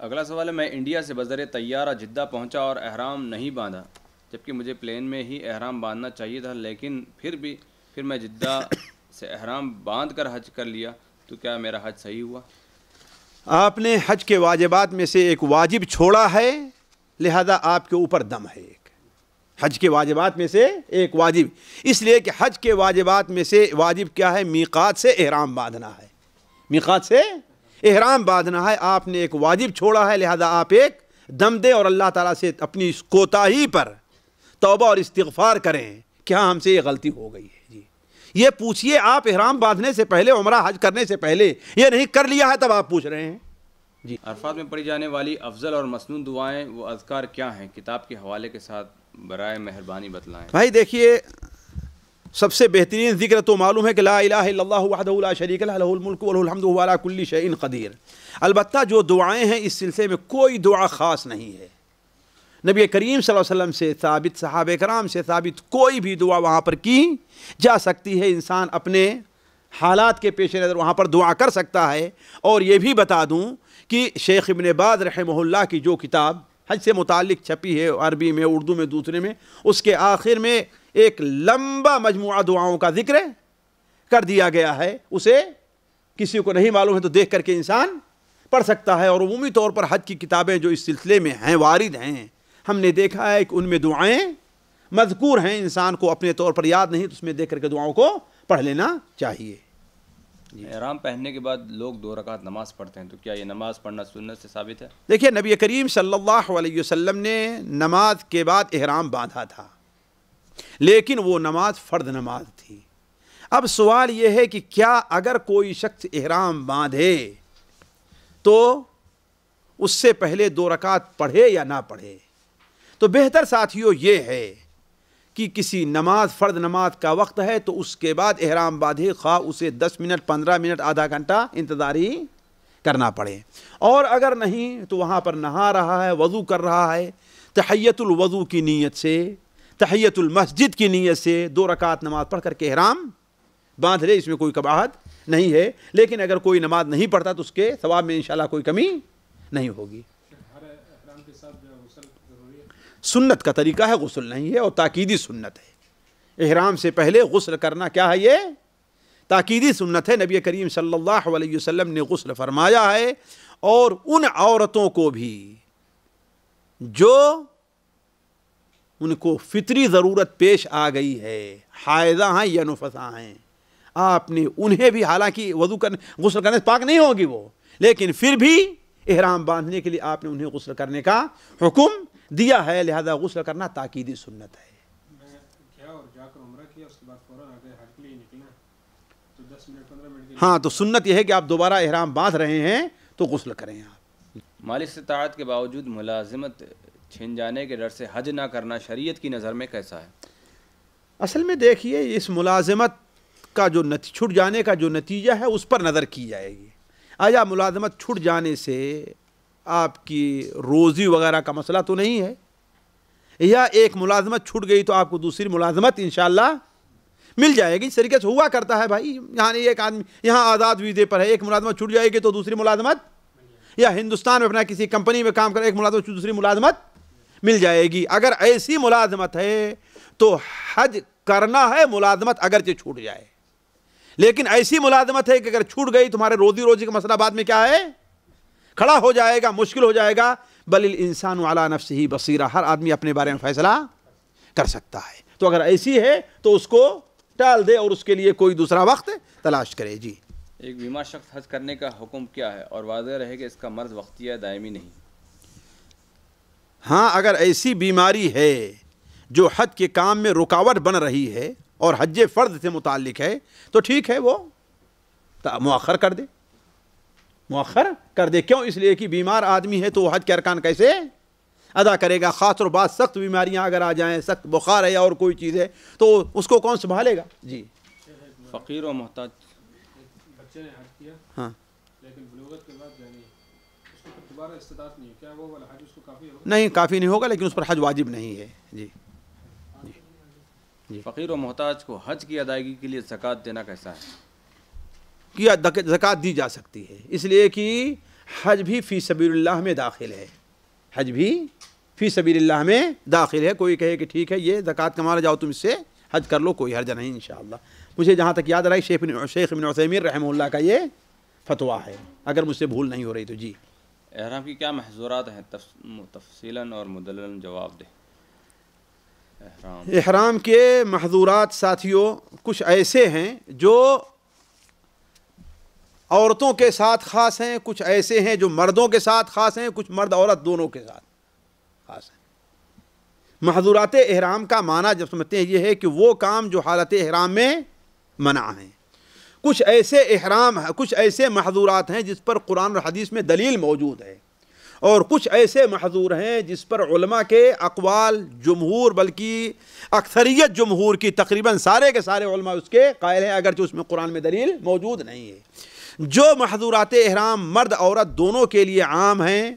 اگلا سوال ہے، میں انڈیا سے بذریعہ طیارہ جدہ پہنچا اور احرام نہیں باندھا، جبکہ مجھے پلین میں ہی احرام باندھنا چاہیے تھا، لیکن پھر میں جدہ سے احرام باندھ کر حج کر لیا، تو کیا میرا حج صحیح ہوا؟ آپ نے حج کے واجبات میں سے ایک واجب چھوڑا ہے، لہذا آپ کے اوپر دم ہے۔ ایک حج کے واجبات میں سے ایک واجب، اس لیے کہ حج کے واجبات میں سے واجب کیا ہے؟ میقات سے احرام باندھنا ہے، میقات سے احرام باندھنا ہے۔ آپ نے ایک واجب چھوڑا ہے، لہذا آپ ایک دم دے اور اللہ تعالیٰ سے اپنی اس کوتاہی پر توبہ اور استغفار کریں کہ ہاں ہم سے یہ غلطی ہو گئی ہے۔ جی یہ پوچھئے آپ احرام باندھنے سے پہلے، عمرہ حج کرنے سے پہلے، یہ نہیں کر لیا ہے تب آپ پوچھ رہے ہیں۔ جی عرفات میں پڑھی جانے والی افضل اور مسنون دعائیں وہ اذکار کیا ہیں؟ کتاب کے حوالے کے ساتھ برائے مہربانی بتلائیں۔ بھائی دیکھیے، سب سے بہترین ذکر تو معلوم ہے کہ لا الہ الا اللہ وحدہ لا شریک لہ، لہ الملک ولہ الحمد وہو علی کل شیء قدیر۔ البتہ جو دعائیں ہیں اس سلسلے میں کوئی دعا خاص نہیں ہے، نبی کریم صلی اللہ علیہ وسلم سے ثابت، صحابہ کرام سے ثابت، کوئی بھی دعا وہاں پر کی جا سکتی ہے، انسان اپنے حالات کے پیش نظر وہاں پر دعا کر سکتا ہے۔ اور یہ بھی بتا دوں کہ شیخ ابن باز رحمہ اللہ کی جو کتاب حج سے متعلق چھپی ہے، عربی میں، اردو میں، دوسرے میں، اس کے آخر میں ایک لمبا مجموعہ دعاؤں کا ذکر کر دیا گیا ہے، اسے کسی کو نہیں معلوم ہے تو دیکھ کر کے انسان پڑھ سکتا ہے۔ اور عمومی طور پر حج کی کتابیں جو اس سلسلے میں ہیں، وارد ہیں، ہم نے دیکھا ہے کہ ان میں دعائیں مذکور ہیں، انسان کو اپنے طور پر یاد نہیں تو اس میں دیکھ کر کے دعاؤں کو پڑھ لینا چاہیے۔ احرام پہننے کے بعد لوگ 2 رکعت نماز پڑھتے ہیں، تو کیا یہ نماز پڑھنا سنت سے ثابت ہے؟ دیکھیے، نبی کریم صلی اللہ علیہ وسلم نے نماز کے بعد احرام باندھا تھا، لیکن وہ نماز فرض نماز تھی۔ اب سوال یہ ہے کہ کیا اگر کوئی شخص احرام باندھے تو اس سے پہلے 2 رکعت پڑھے یا نہ پڑھے؟ تو بہتر ساتھیوں یہ ہے کہ کسی نماز، فرض نماز کا وقت ہے تو اس کے بعد احرام باندھے، خواہ اسے 10 منٹ، 15 منٹ، آدھا گھنٹہ انتظار ہی کرنا پڑے۔ اور اگر نہیں تو وہاں پر نہا رہا ہے، وضو کر رہا ہے، تحیۃ الوضو کی نیت سے، تحیۃ المسجد کی نیت سے 2 رکعت نماز پڑھ کر کے احرام باندھ لے، اس میں کوئی قباحت نہیں ہے۔ لیکن اگر کوئی نماز نہیں پڑھتا تو اس کے ثواب میں انشاءاللہ کوئی کمی نہیں ہوگی۔ سنت کا طریقہ ہے، غسل نہیں ہے، اور تاکیدی سنت ہے۔ احرام سے پہلے غسل کرنا کیا ہے؟ یہ تاکیدی سنت ہے، نبی کریم صلی اللہ علیہ وسلم نے غسل فرمایا ہے۔ اور ان عورتوں کو بھی جو ان کو فطری ضرورت پیش آ گئی ہے، حائضہ ہیں یا نفسا ہیں، آپ نے انہیں بھی، حالانکہ وضو کرنے، غسل کرنے سے پاک نہیں ہوگی وہ، لیکن پھر بھی احرام باندھنے کے لیے آپ نے انہیں غسل کرنے کا حکم دیا ہے، لہذا غسل کرنا تاکیدی سنت ہے۔ میں کیا اور جا کر عمرہ کیا، اس کے بعد فوراً آگے حج کے لیے نکلنا تو 10 منٹ 15 منٹ کے لیے، ہاں تو سنت یہ ہے کہ آپ دوبارہ احرام باندھ رہے ہیں تو غسل کریں آپ۔ مالی استطاعت کے باوجود ملازمت چھن جانے کے ڈر سے حج نہ کرنا شریعت کی نظر میں کیسا ہے؟ اصل میں دیکھیے، اس ملازمت کا جو چھٹ جانے کا جو نتیجہ ہے اس پر نظر کی جائے گی۔ آیا ملازمت چھٹ جانے سے آپ کی روزی وغیرہ کا مسئلہ تو نہیں ہے، یا ایک ملازمت چھٹ گئی تو آپ کو دوسری ملازمت انشاءاللہ مل جائے گی۔ اس طریقے سے ہوا کرتا ہے بھائی، یہاں ایک آدمی یہاں آزاد ویزے پر ہے، ایک ملازمت چھٹ جائے گی تو دوسری ملازمت، یا ہندوستان میں اپنا کسی کمپنی میں کام کر ایک ملازمت دوسری ملازمت مل جائے گی۔ اگر ایسی ملازمت ہے تو حج کرنا ہے، ملازمت اگرچہ چھوٹ جائے، لیکن ایسی ملازمت ہے کہ اگر چھوٹ گئی تمہارے روزی روزی کا مسئلہ بعد میں کیا ہے، کھڑا ہو جائے گا، مشکل ہو جائے گا۔ بل الانسان علی نفسہ بصیرہ، ہر آدمی اپنے بارے میں فیصلہ کر سکتا ہے۔ تو اگر ایسی ہے تو اس کو ٹال دے اور اس کے لیے کوئی دوسرا وقت تلاش کرے۔ جی، ایک بیمار شخص حج کرنے کا حکم کیا ہے، اور واضح رہے کہ اس کا مرض وقتی ہے، دائمی نہیں؟ ہاں، اگر ایسی بیماری ہے جو حج کے کام میں رکاوٹ بن رہی ہے اور حج فرض سے متعلق ہے تو ٹھیک ہے، وہ مؤخر کر دے، مؤخر کر دے۔ کیوں؟ اس لیے کہ بیمار آدمی ہے تو وہ حج کے ارکان کیسے ادا کرے گا؟ خاص طور بعض سخت بیماریاں اگر آ جائیں، سخت بخار ہے اور کوئی چیز ہے تو اس کو کون سنبھالے گا؟ جی، فقیر و محتاج، بچے نے حج کیا ہاں، لیکن بلوغت کے بعد یعنی اس کو پھر دوبارہ استطاعت نہیں ہے، کیا وہ والا حج اس کو کافی ہوگا؟ نہیں، کافی نہیں ہوگا، لیکن اس پر حج واجب نہیں ہے۔ جی، فقیر و محتاج کو حج کی ادائیگی کے لیے زکوٰۃ دینا کیسا ہے؟ کیا زکوٰۃ دی جا سکتی ہے، اس لیے کہ حج بھی فی سبیل اللہ میں داخل ہے، حج بھی فی سبیل اللہ میں داخل ہے۔ کوئی کہے کہ ٹھیک ہے یہ زکوٰۃ کما جاؤ تم اس سے حج کر لو، کوئی حرج نہیں انشاءاللہ۔ مجھے جہاں تک یاد رہا شیخ ابن عثیمین رحمہ اللہ کا یہ فتویٰ ہے، اگر مجھ سے بھول نہیں ہو رہی تو۔ جی، احرام کی کیا محظورات ہیں؟ تفصیلاً اور مدللاً جواب دے۔ احرام کے محظورات ساتھیوں کچھ ایسے ہیں جو عورتوں کے ساتھ خاص ہیں، کچھ ایسے ہیں جو مردوں کے ساتھ خاص ہیں، کچھ مرد عورت دونوں کے ساتھ خاص ہیں۔ محظورات احرام کا معنی جب سمجھتے ہیں یہ ہے کہ وہ کام جو حالت احرام میں منع ہیں۔ کچھ ایسے محظورات ہیں جس پر قرآن اور حدیث میں دلیل موجود ہے، اور کچھ ایسے محظور ہیں جس پر علماء کے اقوال جمہور، بلکہ اکثریت جمہور کی تقریباً سارے کے سارے علماء اس کے قائل ہیں، اگرچہ اس میں قرآن میں دلیل موجود نہیں ہے۔ جو محظورات احرام مرد عورت دونوں کے لیے عام ہیں،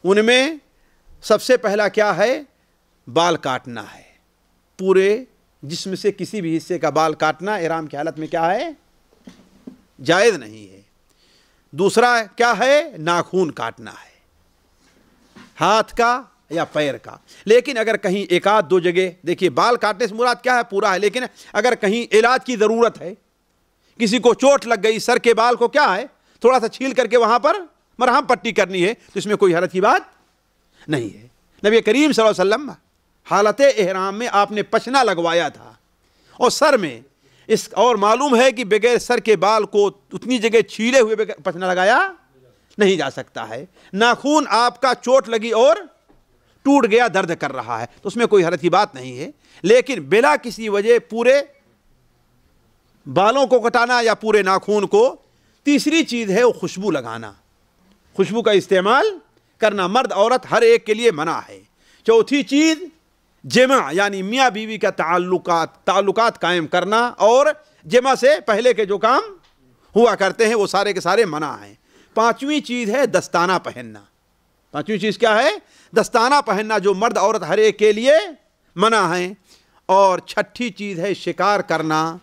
ان میں سب سے پہلا کیا ہے؟ بال کاٹنا ہے۔ پورے جسم سے کسی بھی حصے کا بال کاٹنا احرام کی حالت میں کیا ہے؟ جائز نہیں ہے۔ دوسرا کیا ہے؟ ناخون کاٹنا ہے، ہاتھ کا یا پیر کا۔ لیکن اگر کہیں ایک آدھ دو جگہ، دیکھیے بال کاٹنے سے مراد کیا ہے؟ پورا ہے، لیکن اگر کہیں علاج کی ضرورت ہے، کسی کو چوٹ لگ گئی سر کے بال کو، کیا ہے؟ تھوڑا سا چھیل کر کے وہاں پر مرہم پٹی کرنی ہے، تو اس میں کوئی حرج کی بات نہیں ہے۔ نبی کریم صلی اللہ علیہ وسلم حالت احرام میں آپ نے پچنا لگوایا تھا اور سر میں، اور معلوم ہے کہ بغیر سر کے بال کو اتنی جگہ چھیلے ہوئے پچنا لگایا نہیں جا سکتا ہے۔ ناخون آپ کا چوٹ لگی اور ٹوٹ گیا، درد کر رہا ہے، تو اس میں کوئی حرج کی بات نہیں ہے۔ لیکن بلا کسی وجہ پورے بالوں کو کٹانا یا پورے ناخون کو۔ تیسری چیز ہے وہ خوشبو لگانا، خوشبو کا استعمال کرنا مرد عورت ہر ایک کے لیے منع ہے۔ چوتھی چیز جمع، یعنی میاں بیوی کا تعلقات قائم کرنا، اور جمع سے پہلے کے جو کام ہوا کرتے ہیں وہ سارے کے سارے منع ہیں۔ پانچویں چیز ہے دستانہ پہننا۔ پانچویں چیز کیا ہے؟ دستانہ پہننا، جو مرد عورت ہر ایک کے لیے منع ہیں۔ اور چھٹی چیز ہے شکار کرنا،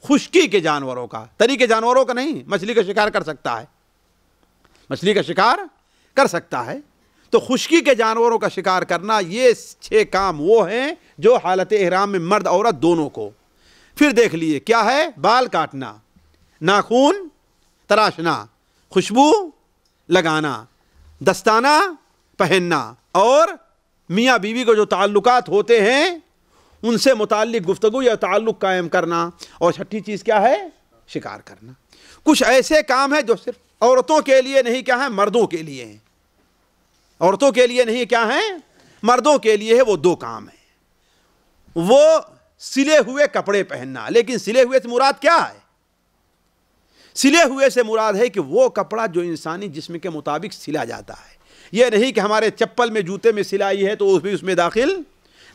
خشکی کے جانوروں کا، تری کے جانوروں کا نہیں۔ مچھلی کا شکار کر سکتا ہے، مچھلی کا شکار کر سکتا ہے، تو خشکی کے جانوروں کا شکار کرنا۔ یہ 6 کام وہ ہیں جو حالت احرام میں مرد عورت دونوں کو۔ پھر دیکھ لیے کیا ہے؟ بال کاٹنا، ناخون تراشنا، خوشبو لگانا، دستانہ پہننا، اور میاں بیوی کو جو تعلقات ہوتے ہیں ان سے متعلق گفتگو یا تعلق قائم کرنا۔ اور چھٹی چیز کیا ہے؟ شکار کرنا۔ کچھ ایسے کام ہیں جو صرف عورتوں کے لیے نہیں، کیا ہیں؟ مردوں کے لیے ہیں۔ عورتوں کے لیے نہیں، کیا ہیں؟ مردوں کے لیے ہے۔ وہ 2 کام ہیں۔ وہ سلے ہوئے کپڑے پہننا، لیکن سلے ہوئے سے مراد کیا ہے؟ سلے ہوئے سے مراد ہے کہ وہ کپڑا جو انسانی جسم کے مطابق سلا جاتا ہے۔ یہ نہیں کہ ہمارے چپل میں جوتے میں سلائی ہے تو وہ بھی اس میں داخل،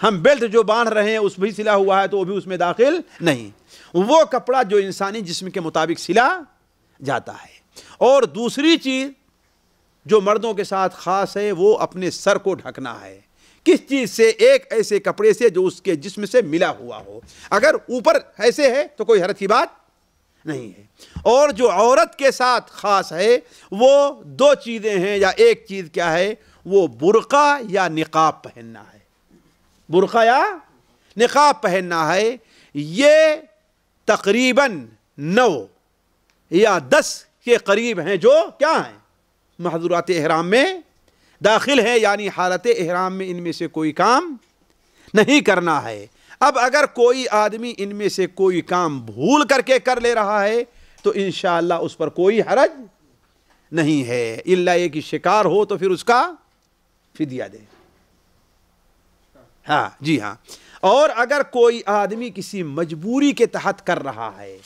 ہم بیلٹ جو باندھ رہے ہیں اس بھی سلا ہوا ہے تو وہ بھی اس میں داخل نہیں۔ وہ کپڑا جو انسانی جسم کے مطابق سلا جاتا ہے۔ اور دوسری چیز جو مردوں کے ساتھ خاص ہے وہ اپنے سر کو ڈھکنا ہے۔ کس چیز سے؟ ایک ایسے کپڑے سے جو اس کے جسم سے ملا ہوا ہو۔ اگر اوپر ایسے ہے تو کوئی حرج کی بات نہیں ہے۔ اور جو عورت کے ساتھ خاص ہے وہ دو چیزیں ہیں، یا ایک چیز کیا ہے، وہ برقع یا نقاب پہننا ہے، برقع یا نقاب پہننا ہے۔ یہ تقریباً 9 یا 10 کے قریب ہیں جو کیا ہیں، محظورات احرام میں داخل ہے، یعنی حالت احرام میں ان میں سے کوئی کام نہیں کرنا ہے۔ اب اگر کوئی آدمی ان میں سے کوئی کام بھول کر کے کر لے رہا ہے تو انشاءاللہ اس پر کوئی حرج نہیں ہے، الا یہ کہ شکار ہو تو پھر اس کا فدیہ دے۔ ہاں جی ہاں۔ اور اگر کوئی آدمی کسی مجبوری کے تحت کر رہا ہے،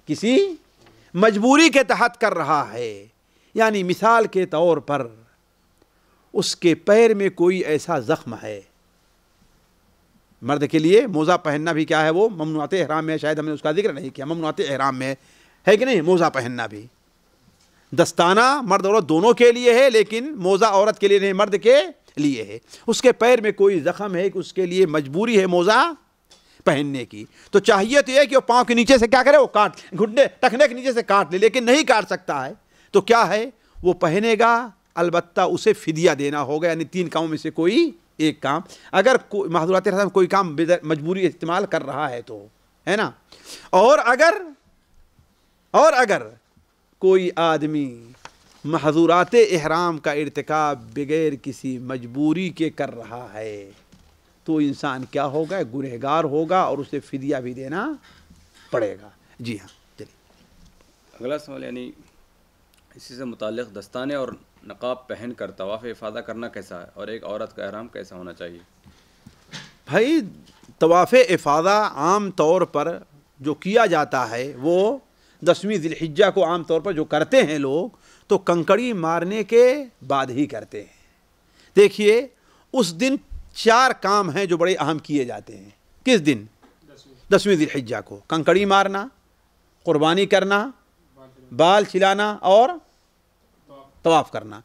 کسی مجبوری کے تحت کر رہا ہے، یعنی مثال کے طور پر اس کے پیر میں کوئی ایسا زخم ہے، مرد کے لیے موزہ پہننا بھی کیا ہے، وہ ممنوعات احرام میں، شاید ہم نے اس کا ذکر نہیں کیا، ممنوعات احرام میں ہے کہ نہیں، موزہ پہننا بھی۔ دستانہ مرد عورت دونوں کے لیے ہے، لیکن موزہ عورت کے لیے نہیں، مرد کے لیے ہے۔ اس کے پیر میں کوئی زخم ہے کہ اس کے لیے مجبوری ہے موزہ پہننے کی، تو چاہیے تو یہ کہ وہ پاؤں کے نیچے سے کیا کرے، وہ کاٹ، گھٹنے ٹخنے کے نیچے سے کاٹ لے، لیکن نہیں کاٹ سکتا ہے تو کیا ہے، وہ پہنے گا، البتہ اسے فدیہ دینا ہوگا، یعنی 3 کاموں میں سے کوئی ایک کام۔ اگر محظورات احرام کوئی کام مجبوری استعمال کر رہا ہے تو ہے نا، اور اگر کوئی آدمی محظورات احرام کا ارتکاب بغیر کسی مجبوری کے کر رہا ہے تو انسان کیا ہوگا، گنہگار ہوگا اور اسے فدیہ بھی دینا پڑے گا۔ جی ہاں چلیے اگلا سوال، یعنی اسی سے متعلق دستانے اور نقاب پہن کر طواف افاضہ کرنا کیسا ہے، اور ایک عورت کا احرام کیسا ہونا چاہیے؟ بھائی طواف افاضہ عام طور پر جو کیا جاتا ہے وہ 10ویں ذی الحجہ کو عام طور پر جو کرتے ہیں لوگ تو کنکڑی مارنے کے بعد ہی کرتے ہیں۔ دیکھیے اس دن 4 کام ہیں جو بڑے اہم کیے جاتے ہیں۔ کس دن؟ 10ویں ذی الحجہ کو، کنکڑی مارنا، قربانی کرنا، بال چھلانا اور طواف کرنا۔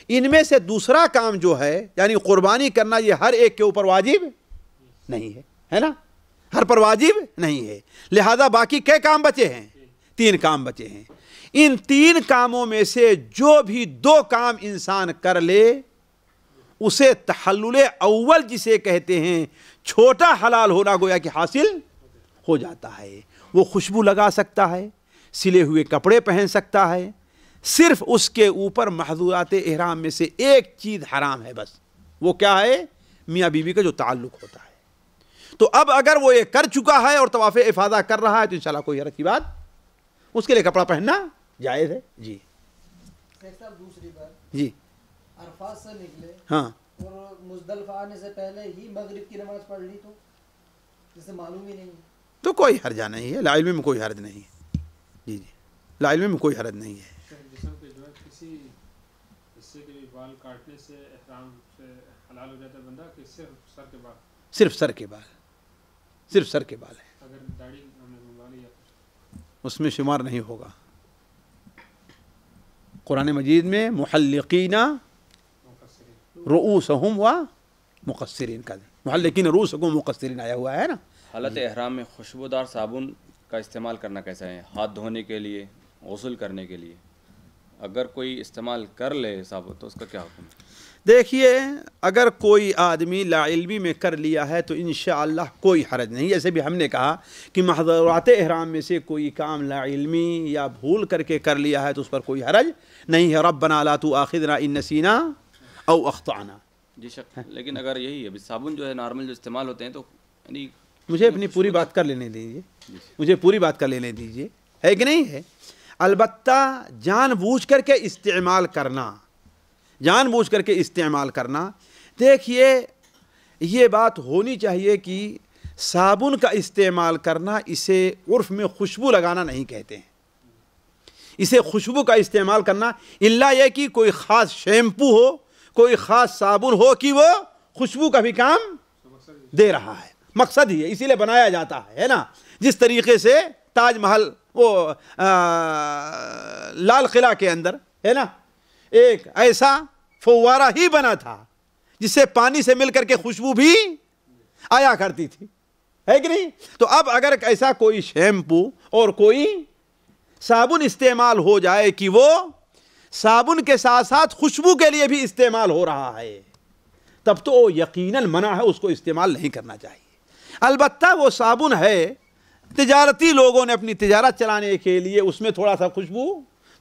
ان میں سے دوسرا کام جو ہے یعنی قربانی کرنا، یہ ہر ایک کے اوپر واجب نہیں ہے نا، ہر پر واجب نہیں ہے، لہذا باقی کئے کام بچے ہیں؟ 3 کام بچے ہیں۔ ان 3 کاموں میں سے جو بھی 2 کام انسان کر لے اسے تحلل اول جسے کہتے ہیں، چھوٹا حلال ہونا گویا کہ حاصل ہو جاتا ہے۔ وہ خوشبو لگا سکتا ہے، سلے ہوئے کپڑے پہن سکتا ہے، صرف اس کے اوپر محظورات احرام میں سے ایک چیز حرام ہے، بس وہ کیا ہے، میاں بیوی کا جو تعلق ہوتا ہے۔ تو اب اگر وہ یہ کر چکا ہے اور طواف افاضہ کر رہا ہے تو انشاءاللہ کوئی حرج کی بات، اس کے لیے کپڑا پہننا جائز ہے۔ جی دوسری بات، جی عرفات سے نکلے ہاں اور مزدلفہ آنے سے پہلے ہی مغرب کی نماز پڑھ لی تو جسے معلوم ہی نہیں تو کوئی حرجہ نہیں ہے، لا علم میں کوئی حرج نہیں ہے۔ جی جی لا علم میں کوئی حرج نہیں ہے۔ جسم کے جو ہے کسی حصے کے بھی بال کاٹنے سے احرام سے حلال ہو جاتا ہے بندہ، کہ صرف سر کے بال؟ صرف سر کے بال، صرف سر کے بال ہے، اگر داڑھی ہم نے منگوا لی یا اس میں شمار نہیں ہوگا۔ قرآن مجید میں محلقین رؤوسہم و مقصرین کا محلقین رؤوسکم مقصرین آیا ہوا ہے نا۔ حالت احرام میں خوشبودار صابن کا استعمال کرنا کیسا ہے، ہاتھ دھونے کے لیے، غسل کرنے کے لیے؟ اگر کوئی استعمال کر لے صابن تو اس کا کیا حکم ہے؟ دیکھیے اگر کوئی آدمی لا علمی میں کر لیا ہے تو انشاءاللہ کوئی حرج نہیں۔ جیسے بھی ہم نے کہا کہ محظورات احرام میں سے کوئی کام لا علمی یا بھول کر کے کر لیا ہے تو اس پر کوئی حرج نہیں ہے۔ ربنا لا تؤاخذنا ان نسینا او اخطانا۔ جی شک، لیکن اگر یہی ابھی صابن جو ہے نارمل جو استعمال ہوتے ہیں تو یعنی مجھے اپنی پوری بات کر لینے دیجیے، مجھے پوری بات کر لینے دیجیے، ہے کہ نہیں ہے؟ البتہ جان بوجھ کر کے استعمال کرنا، جان بوجھ کر کے استعمال کرنا، دیکھیے یہ بات ہونی چاہیے کہ صابن کا استعمال کرنا اسے عرف میں خوشبو لگانا نہیں کہتے ہیں۔ اسے خوشبو کا استعمال کرنا الا یہ کہ کوئی خاص شیمپو ہو، کوئی خاص صابن ہو کہ وہ خوشبو کا بھی کام دے رہا ہے، مقصد ہی ہے، اسی لیے بنایا جاتا ہے نا۔ جس طریقے سے تاج محل وہ لال قلعہ کے اندر ہے نا ایک ایسا فوارہ ہی بنا تھا جس سے پانی سے مل کر کے خوشبو بھی آیا کرتی تھی، ہے کہ نہیں؟ تو اب اگر ایسا کوئی شیمپو اور کوئی صابن استعمال ہو جائے کہ وہ صابن کے ساتھ ساتھ خوشبو کے لیے بھی استعمال ہو رہا ہے، تب تو یقیناً منع ہے، اس کو استعمال نہیں کرنا چاہیے۔ البتہ وہ صابن ہے تجارتی لوگوں نے اپنی تجارت چلانے کے لیے اس میں تھوڑا سا خوشبو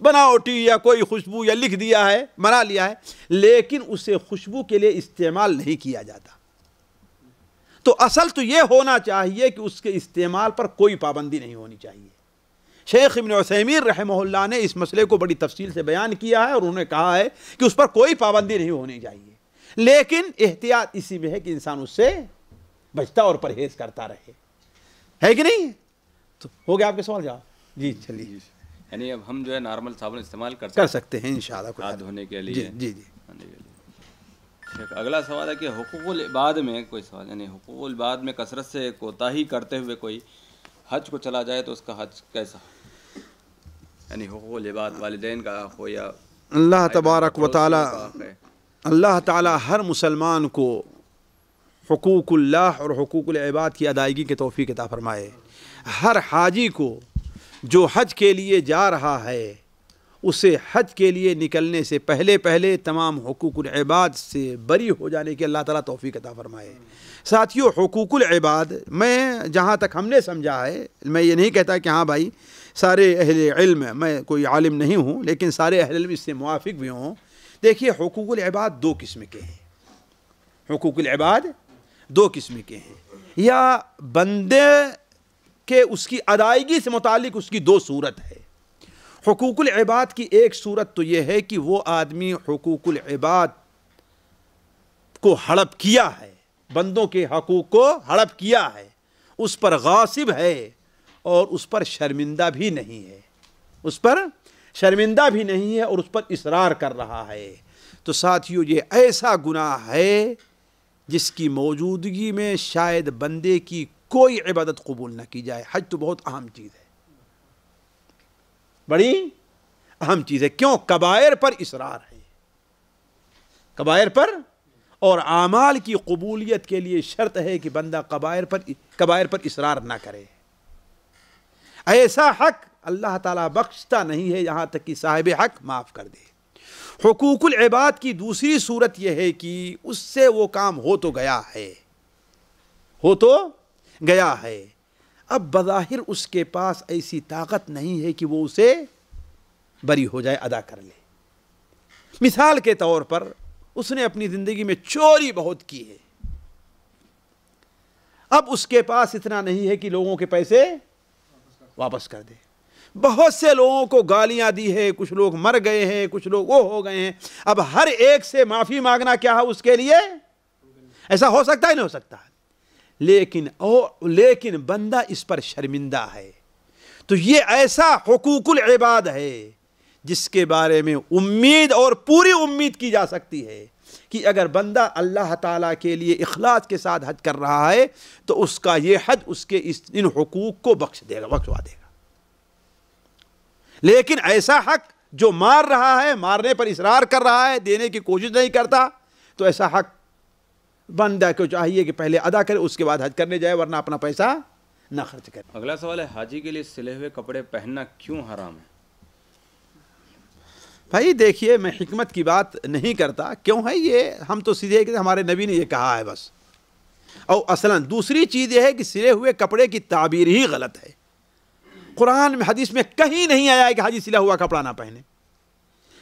بناوٹی یا کوئی خوشبو یا لکھ دیا ہے، بنا لیا ہے، لیکن اسے خوشبو کے لیے استعمال نہیں کیا جاتا۔ تو اصل تو یہ ہونا چاہیے کہ اس کے استعمال پر کوئی پابندی نہیں ہونی چاہیے۔ شیخ ابن عثیمین رحمہ اللہ نے اس مسئلے کو بڑی تفصیل سے بیان کیا ہے اور انہوں نے کہا ہے کہ اس پر کوئی پابندی نہیں ہونی چاہیے، لیکن احتیاط اسی میں ہے کہ انسان اس سے بچتا اور پرہیز کرتا رہے، ہے کہ نہیں؟ تو ہو گیا آپ کے سوال جواب؟ جی چلیے، یعنی اب ہم جو ہے نارمل صابن استعمال کر سکتے ہیں انشاءاللہ ہاتھ دھونے کے لیے۔ جی جی۔ اگلا سوال ہے کہ حقوق العباد میں کوئی سوال، یعنی حقوق العباد میں کثرت سے کوتاہی کرتے ہوئے کوئی حج کو چلا جائے تو اس کا حج کیسا؟ یعنی حقوق العباد، والدین کا حق ہو یا اللہ تبارک و تعالی، اللہ تعالی ہر مسلمان کو حقوق اللہ اور حقوق العباد کی ادائیگی کی توفیق عطا فرمائے۔ ہر حاجی کو جو حج کے لیے جا رہا ہے اسے حج کے لیے نکلنے سے پہلے تمام حقوق العباد سے بری ہو جانے کی اللہ تعالیٰ توفیق عطا فرمائے۔ ساتھیو، حقوق العباد میں جہاں تک ہم نے سمجھا ہے، میں یہ نہیں کہتا کہ ہاں بھائی سارے اہل علم، میں کوئی عالم نہیں ہوں لیکن سارے اہل علم اس سے موافق بھی ہوں۔ دیکھیے، حقوق العباد دو قسم کے ہیں، حقوق العباد دو قسم کے ہیں، یا بندے کے اس کی ادائیگی سے متعلق اس کی دو صورت ہے۔ حقوق العباد کی ایک صورت تو یہ ہے کہ وہ آدمی حقوق العباد کو ہڑپ کیا ہے، بندوں کے حقوق کو ہڑپ کیا ہے، اس پر غاصب ہے اور اس پر شرمندہ بھی نہیں ہے، اس پر شرمندہ بھی نہیں ہے اور اس پر اصرار کر رہا ہے، تو ساتھیو یہ ایسا گناہ ہے جس کی موجودگی میں شاید بندے کی کوئی عبادت قبول نہ کی جائے۔ حج تو بہت اہم چیز ہے، بڑی اہم چیز ہے۔ کیوں؟ کبائر پر اصرار ہے، کبائر پر، اور اعمال کی قبولیت کے لیے شرط ہے کہ بندہ کبائر پر اصرار نہ کرے۔ ایسا حق اللہ تعالیٰ بخشتا نہیں ہے یہاں تک کہ صاحب حق معاف کر دے۔ حقوق العباد کی دوسری صورت یہ ہے کہ اس سے وہ کام ہو تو گیا ہے، ہو تو گیا ہے، اب بظاہر اس کے پاس ایسی طاقت نہیں ہے کہ وہ اسے بری ہو جائے، ادا کر لے۔ مثال کے طور پر اس نے اپنی زندگی میں چوری بہت کی ہے، اب اس کے پاس اتنا نہیں ہے کہ لوگوں کے پیسے واپس کر دے۔ بہت سے لوگوں کو گالیاں دی ہے، کچھ لوگ مر گئے ہیں، کچھ لوگ وہ ہو گئے ہیں، اب ہر ایک سے معافی مانگنا کیا ہے اس کے لیے؟ ایسا ہو سکتا ہے؟ نہیں ہو سکتا، لیکن بندہ اس پر شرمندہ ہے۔ تو یہ ایسا حقوق العباد ہے جس کے بارے میں امید اور پوری امید کی جا سکتی ہے کہ اگر بندہ اللہ تعالیٰ کے لیے اخلاص کے ساتھ حج کر رہا ہے تو اس کا یہ حج اس کے ان حقوق کو بخشوا دے گا۔ لیکن ایسا حق جو مار رہا ہے، مارنے پر اصرار کر رہا ہے، دینے کی کوشش نہیں کرتا، تو ایسا حق بندہ کو چاہیے کہ پہلے ادا کرے، اس کے بعد حج کرنے جائے، ورنہ اپنا پیسہ نہ خرچ کرے۔ اگلا سوال ہے، حاجی کے لیے سلے ہوئے کپڑے پہننا کیوں حرام ہے؟ بھائی دیکھیے، میں حکمت کی بات نہیں کرتا، کیوں ہے یہ، ہم تو سیدھے کہ ہمارے نبی نے یہ کہا ہے بس۔ اور اصلاً دوسری چیز یہ ہے کہ سلے ہوئے کپڑے کی تعبیر ہی غلط ہے۔ قرآن میں، حدیث میں کہیں نہیں آیا ہے کہ حاجی سلا ہوا کپڑا نہ پہنے۔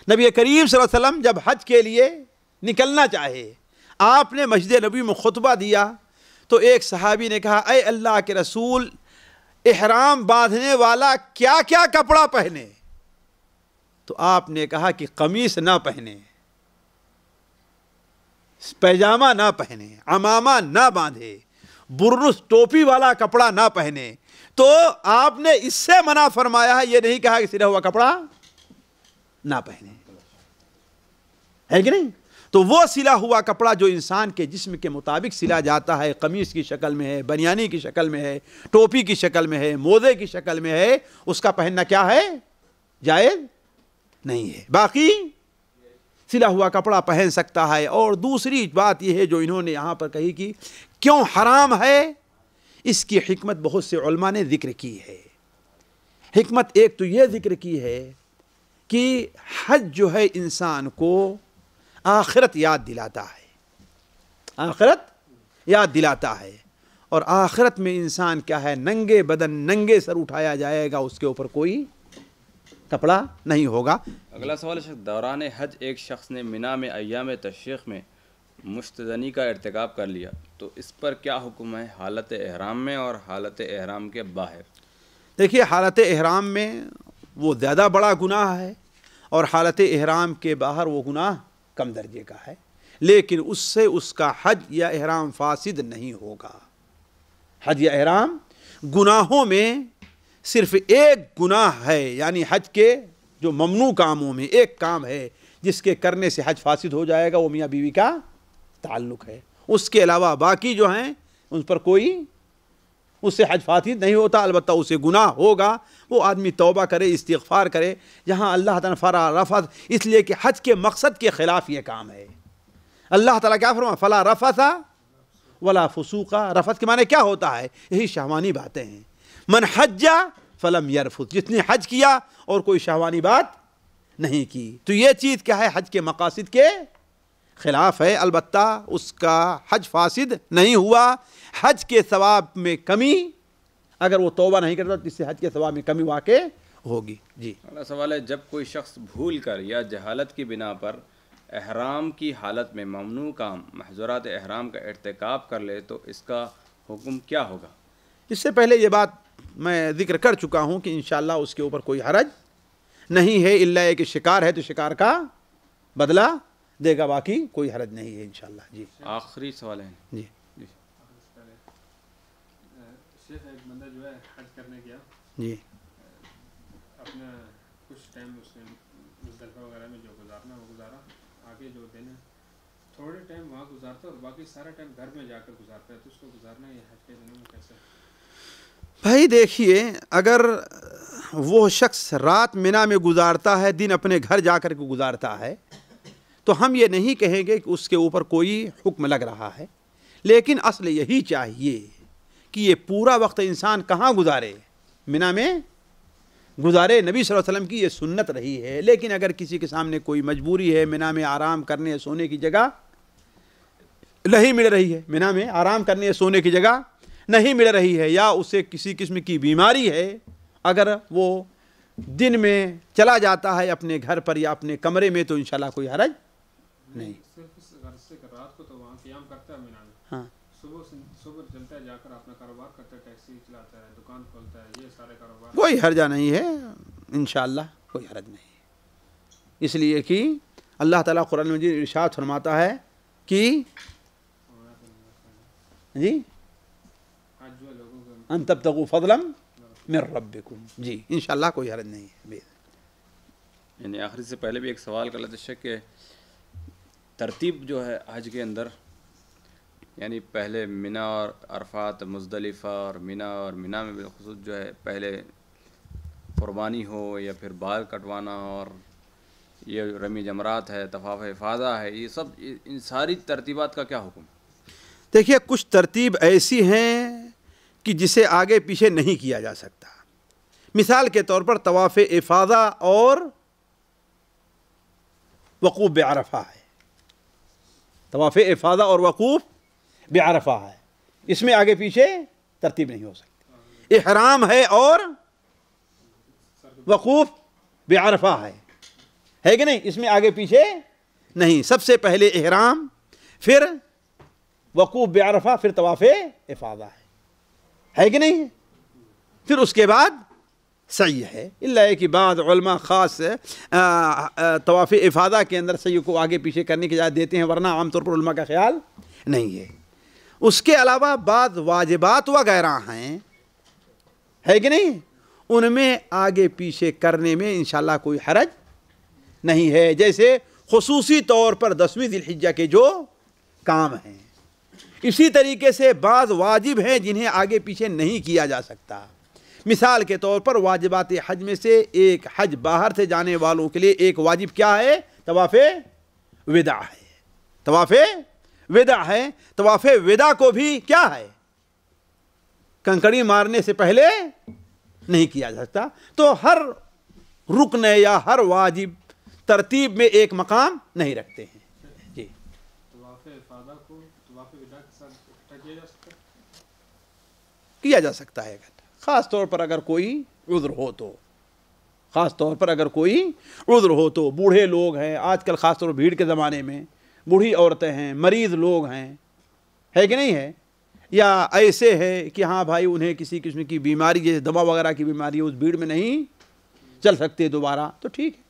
نبی کریم صلی اللہ علیہ وسلم جب حج کے لیے نکلنا چاہے، آپ نے مسجد نبی میں خطبہ دیا تو ایک صحابی نے کہا، اے اللہ کے رسول، احرام باندھنے والا کیا کیا کپڑا پہنے؟ تو آپ نے کہا کہ قمیص نہ پہنے، پیجامہ نہ پہنے، عمامہ نہ باندھے، برنس ٹوپی والا کپڑا نہ پہنے۔ تو آپ نے اس سے منع فرمایا ہے، یہ نہیں کہا کہ سلا ہوا کپڑا نہ پہنے، ہے کہ نہیں؟ تو وہ سلا ہوا کپڑا جو انسان کے جسم کے مطابق سلا جاتا ہے، قمیص کی شکل میں ہے، بنیانی کی شکل میں ہے، ٹوپی کی شکل میں ہے، موزے کی شکل میں ہے، اس کا پہننا کیا ہے؟ جائز نہیں ہے۔ باقی سلا ہوا کپڑا پہن سکتا ہے۔ اور دوسری بات یہ ہے جو انہوں نے یہاں پر کہی کہ کیوں حرام ہے، اس کی حکمت بہت سے علماء نے ذکر کی ہے۔ حکمت ایک تو یہ ذکر کی ہے کہ حج جو ہے انسان کو آخرت یاد دلاتا ہے، آخرت یاد دلاتا ہے، اور آخرت میں انسان کیا ہے، ننگے بدن ننگے سر اٹھایا جائے گا، اس کے اوپر کوئی کپڑا نہیں ہوگا۔ اگلا سوال ہے، دوران حج ایک شخص نے منا میں ایام تشریق میں مستدنی کا ارتکاب کر لیا، تو اس پر کیا حکم ہے حالت احرام میں اور حالت احرام کے باہر؟ دیکھیے، حالت احرام میں وہ زیادہ بڑا گناہ ہے، اور حالت احرام کے باہر وہ گناہ کم درجے کا ہے، لیکن اس سے اس کا حج یا احرام فاسد نہیں ہوگا۔ حج یا احرام گناہوں میں صرف ایک گناہ ہے، یعنی حج کے جو ممنوع کاموں میں ایک کام ہے جس کے کرنے سے حج فاسد ہو جائے گا، وہ میاں بیوی کا تعلق ہے۔ اس کے علاوہ باقی جو ہیں ان پر کوئی اس سے حج فاسد نہیں ہوتا، البتہ اسے گناہ ہوگا، وہ آدمی توبہ کرے، استغفار کرے۔ جہاں اللہ تعالیٰ فلا رفث، اس لیے کہ حج کے مقصد کے خلاف یہ کام ہے۔ اللہ تعالیٰ کیا فرمایا؟ فلا رفث ولا فسوق۔ رفث کے معنی کیا ہوتا ہے؟ یہی شہوانی باتیں ہیں۔ من حج فلم یرفث، جس نے حج کیا اور کوئی شہوانی بات نہیں کی، تو یہ چیز کیا ہے؟ حج کے مقاصد کے خلاف ہے، البتہ اس کا حج فاسد نہیں ہوا۔ حج کے ثواب میں کمی، اگر وہ توبہ نہیں کرتا تو اس سے حج کے ثواب میں کمی واقع ہوگی۔ جی، اگلا سوال ہے، جب کوئی شخص بھول کر یا جہالت کی بنا پر احرام کی حالت میں ممنوع کام محظورات احرام کا ارتکاب کر لے تو اس کا حکم کیا ہوگا؟ اس سے پہلے یہ بات میں ذکر کر چکا ہوں کہ انشاءاللہ اس کے اوپر کوئی حرج نہیں ہے، الا یہ کہ شکار ہے تو شکار کا بدلہ دے گا، باقی کوئی حرج نہیں ہے انشاءاللہ۔ جی، آخری سوال ہے جی، شیخ، ایک بندہ جو ہے حج کرنے گیا، جی، اپنا کچھ ٹائم اس نے مزدلفہ وغیرہ میں جو گزارنا وہ گزارا، آگے جو دن ہے تھوڑے ٹائم وہاں گزارتا اور باقی سارا ٹائم گھر میں جا کر گزارتا ہے، تو اس کو گزارنا ہے حج کے دنوں میں کیسے؟ بھائی دیکھیے، اگر وہ شخص رات منا میں گزارتا ہے، دن اپنے گھر جا کر کے گزارتا ہے، تو ہم یہ نہیں کہیں گے کہ اس کے اوپر کوئی حکم لگ رہا ہے، لیکن اصل یہی چاہیے کہ یہ پورا وقت انسان کہاں گزارے؟ منا میں گزارے۔ نبی صلی اللہ علیہ وسلم کی یہ سنت رہی ہے۔ لیکن اگر کسی کے سامنے کوئی مجبوری ہے، منا میں آرام کرنے سونے کی جگہ نہیں مل رہی ہے، منا میں آرام کرنے سونے کی جگہ نہیں مل رہی ہے، یا اسے کسی قسم کی بیماری ہے، اگر وہ دن میں چلا جاتا ہے اپنے گھر پر یا اپنے کمرے میں، تو انشاءاللہ کوئی حرج نہیں۔ صرف گھر سے رات کو تو وہاں قیام کرتا ہے منا میں، ہاں، صبح چلتا ہے، جا کر اپنا کاروبار کرتا ہے، ٹیکسی چلاتا ہے، دکان کھولتا ہے، یہ سارے کاروبار، کوئی حرجہ نہیں ہے انشاءاللہ، کوئی حرج نہیں، اس لیے کہ اللہ تعالیٰ قرآن مجید ارشاد فرماتا ہے کہ جی حج جو ہے لوگوں کو ان تبتغوا فضلا من ربکم، جی انشاءاللہ کوئی حرج نہیں ہے۔ یعنی آخری سے پہلے بھی ایک سوال کر لیتے ہیں کہ ترتیب جو ہے حج کے اندر، یعنی پہلے منا اور عرفات، مزدلفہ اور منا میں بالخصوص جو ہے پہلے قربانی ہو یا پھر بال کٹوانا، اور یہ رمی جمرات ہے، طواف افاضہ ہے، یہ سب ان ساری ترتیبات کا کیا حکم؟ دیکھیے، کچھ ترتیب ایسی ہیں کہ جسے آگے پیچھے نہیں کیا جا سکتا۔ مثال کے طور پر طواف افاضہ اور وقوف بعرفہ ہے، طواف افاضہ اور وقوف بعرفہ ہے، اس میں آگے پیچھے ترتیب نہیں ہو سکتی۔ احرام ہے اور وقوف بعرفہ ہے کہ نہیں، اس میں آگے پیچھے نہیں، سب سے پہلے احرام، پھر وقوف بعرفہ، پھر طواف افاضہ ہے کہ نہیں، پھر اس کے بعد سعی ہے، اللہ کہ بعض علماء خاص طواف افاضہ کے اندر سعی کو آگے پیچھے کرنے کی اجازت دیتے ہیں، ورنہ عام طور پر علماء کا خیال نہیں ہے۔ اس کے علاوہ بعض واجبات وغیرہ ہیں، ہے کہ نہیں، ان میں آگے پیچھے کرنے میں انشاءاللہ کوئی حرج نہیں ہے، جیسے خصوصی طور پر 10ویں ذی الحجہ کے جو کام ہیں۔ اسی طریقے سے بعض واجب ہیں جنہیں آگے پیچھے نہیں کیا جا سکتا۔ مثال کے طور پر واجبات حج میں سے ایک حج باہر سے جانے والوں کے لیے ایک واجب کیا ہے؟ طواف وداع ہے، طواف وداع ہے۔ طواف وداع کو بھی کیا ہے؟ کنکڑی مارنے سے پہلے نہیں کیا جا سکتا. تو ہر رکن یا ہر واجب ترتیب میں ایک مقام نہیں رکھتے ہیں. جی طواف افاضہ کو طواف وداع کے ساتھ اکٹھا کیا جا سکتا ہے؟ کیا جا سکتا ہے خاص طور پر اگر کوئی عذر ہو تو. خاص طور پر اگر کوئی عذر ہو تو. بوڑھے لوگ ہیں آج کل، خاص طور پر بھیڑ کے زمانے میں بوڑھی عورتیں ہیں، مریض لوگ ہیں، ہے کہ نہیں ہے، یا ایسے ہے کہ ہاں بھائی انہیں کسی قسم کی بیماری جیسے دما وغیرہ کی بیماری ہے، اس بھیڑ میں نہیں چل سکتے دوبارہ، تو ٹھیک ہے.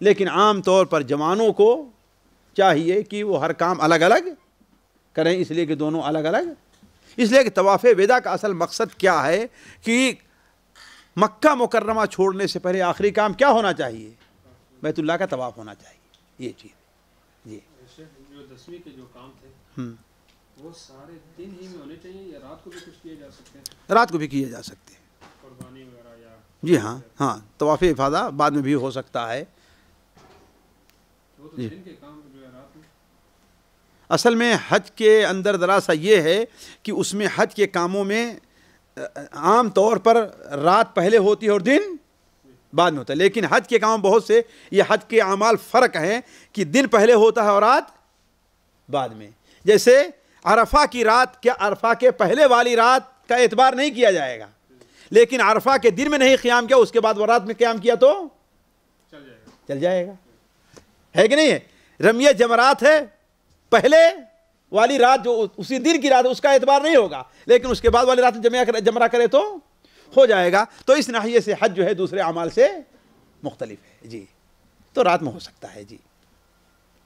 لیکن عام طور پر جوانوں کو چاہیے کہ وہ ہر کام الگ الگ کریں، اس لیے کہ دونوں الگ الگ. اس لیے کہ طواف وداع کا اصل مقصد کیا ہے کہ مکہ مکرمہ چھوڑنے سے پہلے آخری کام کیا ہونا چاہیے؟ بیت اللہ کا طواف ہونا چاہیے. یہ چیز جی جو 10ویں کے جو کام تھے وہ سارے دن ہی میں ہونے چاہیے یا رات کو بھی کچھ کیے جا سکتے ہیں؟ رات کو بھی کیے جا سکتے ہیں. قربانی وغیرہ یا جی ہاں طواف افاضہ بعد میں بھی ہو سکتا ہے. وہ تو دن کے کام جو ہے رات میں. اصل میں حج کے اندر ذرا یہ ہے کہ اس میں حج کے کاموں میں عام طور پر رات پہلے ہوتی ہے اور دن بعد میں ہوتا ہے. لیکن حج کے کام بہت سے یہ حج کے اعمال فرق ہیں کہ دن پہلے ہوتا ہے اور رات بعد میں. جیسے عرفہ کی رات، کیا عرفہ کے پہلے والی رات کا اعتبار نہیں کیا جائے گا، لیکن عرفہ کے دن میں نہیں قیام کیا، اس کے بعد وہ رات میں قیام کیا تو چل جائے گا. ہے کہ نہیں ہے؟ رمیہ جمرات ہے، پہلے والی رات جو اسی دن کی رات ہے اس کا اعتبار نہیں ہوگا، لیکن اس کے بعد والی رات میں جمرہ کرے تو ہو جائے گا. تو اس ناحیے سے حج جو ہے دوسرے اعمال سے مختلف ہے. جی تو رات میں ہو سکتا ہے. جی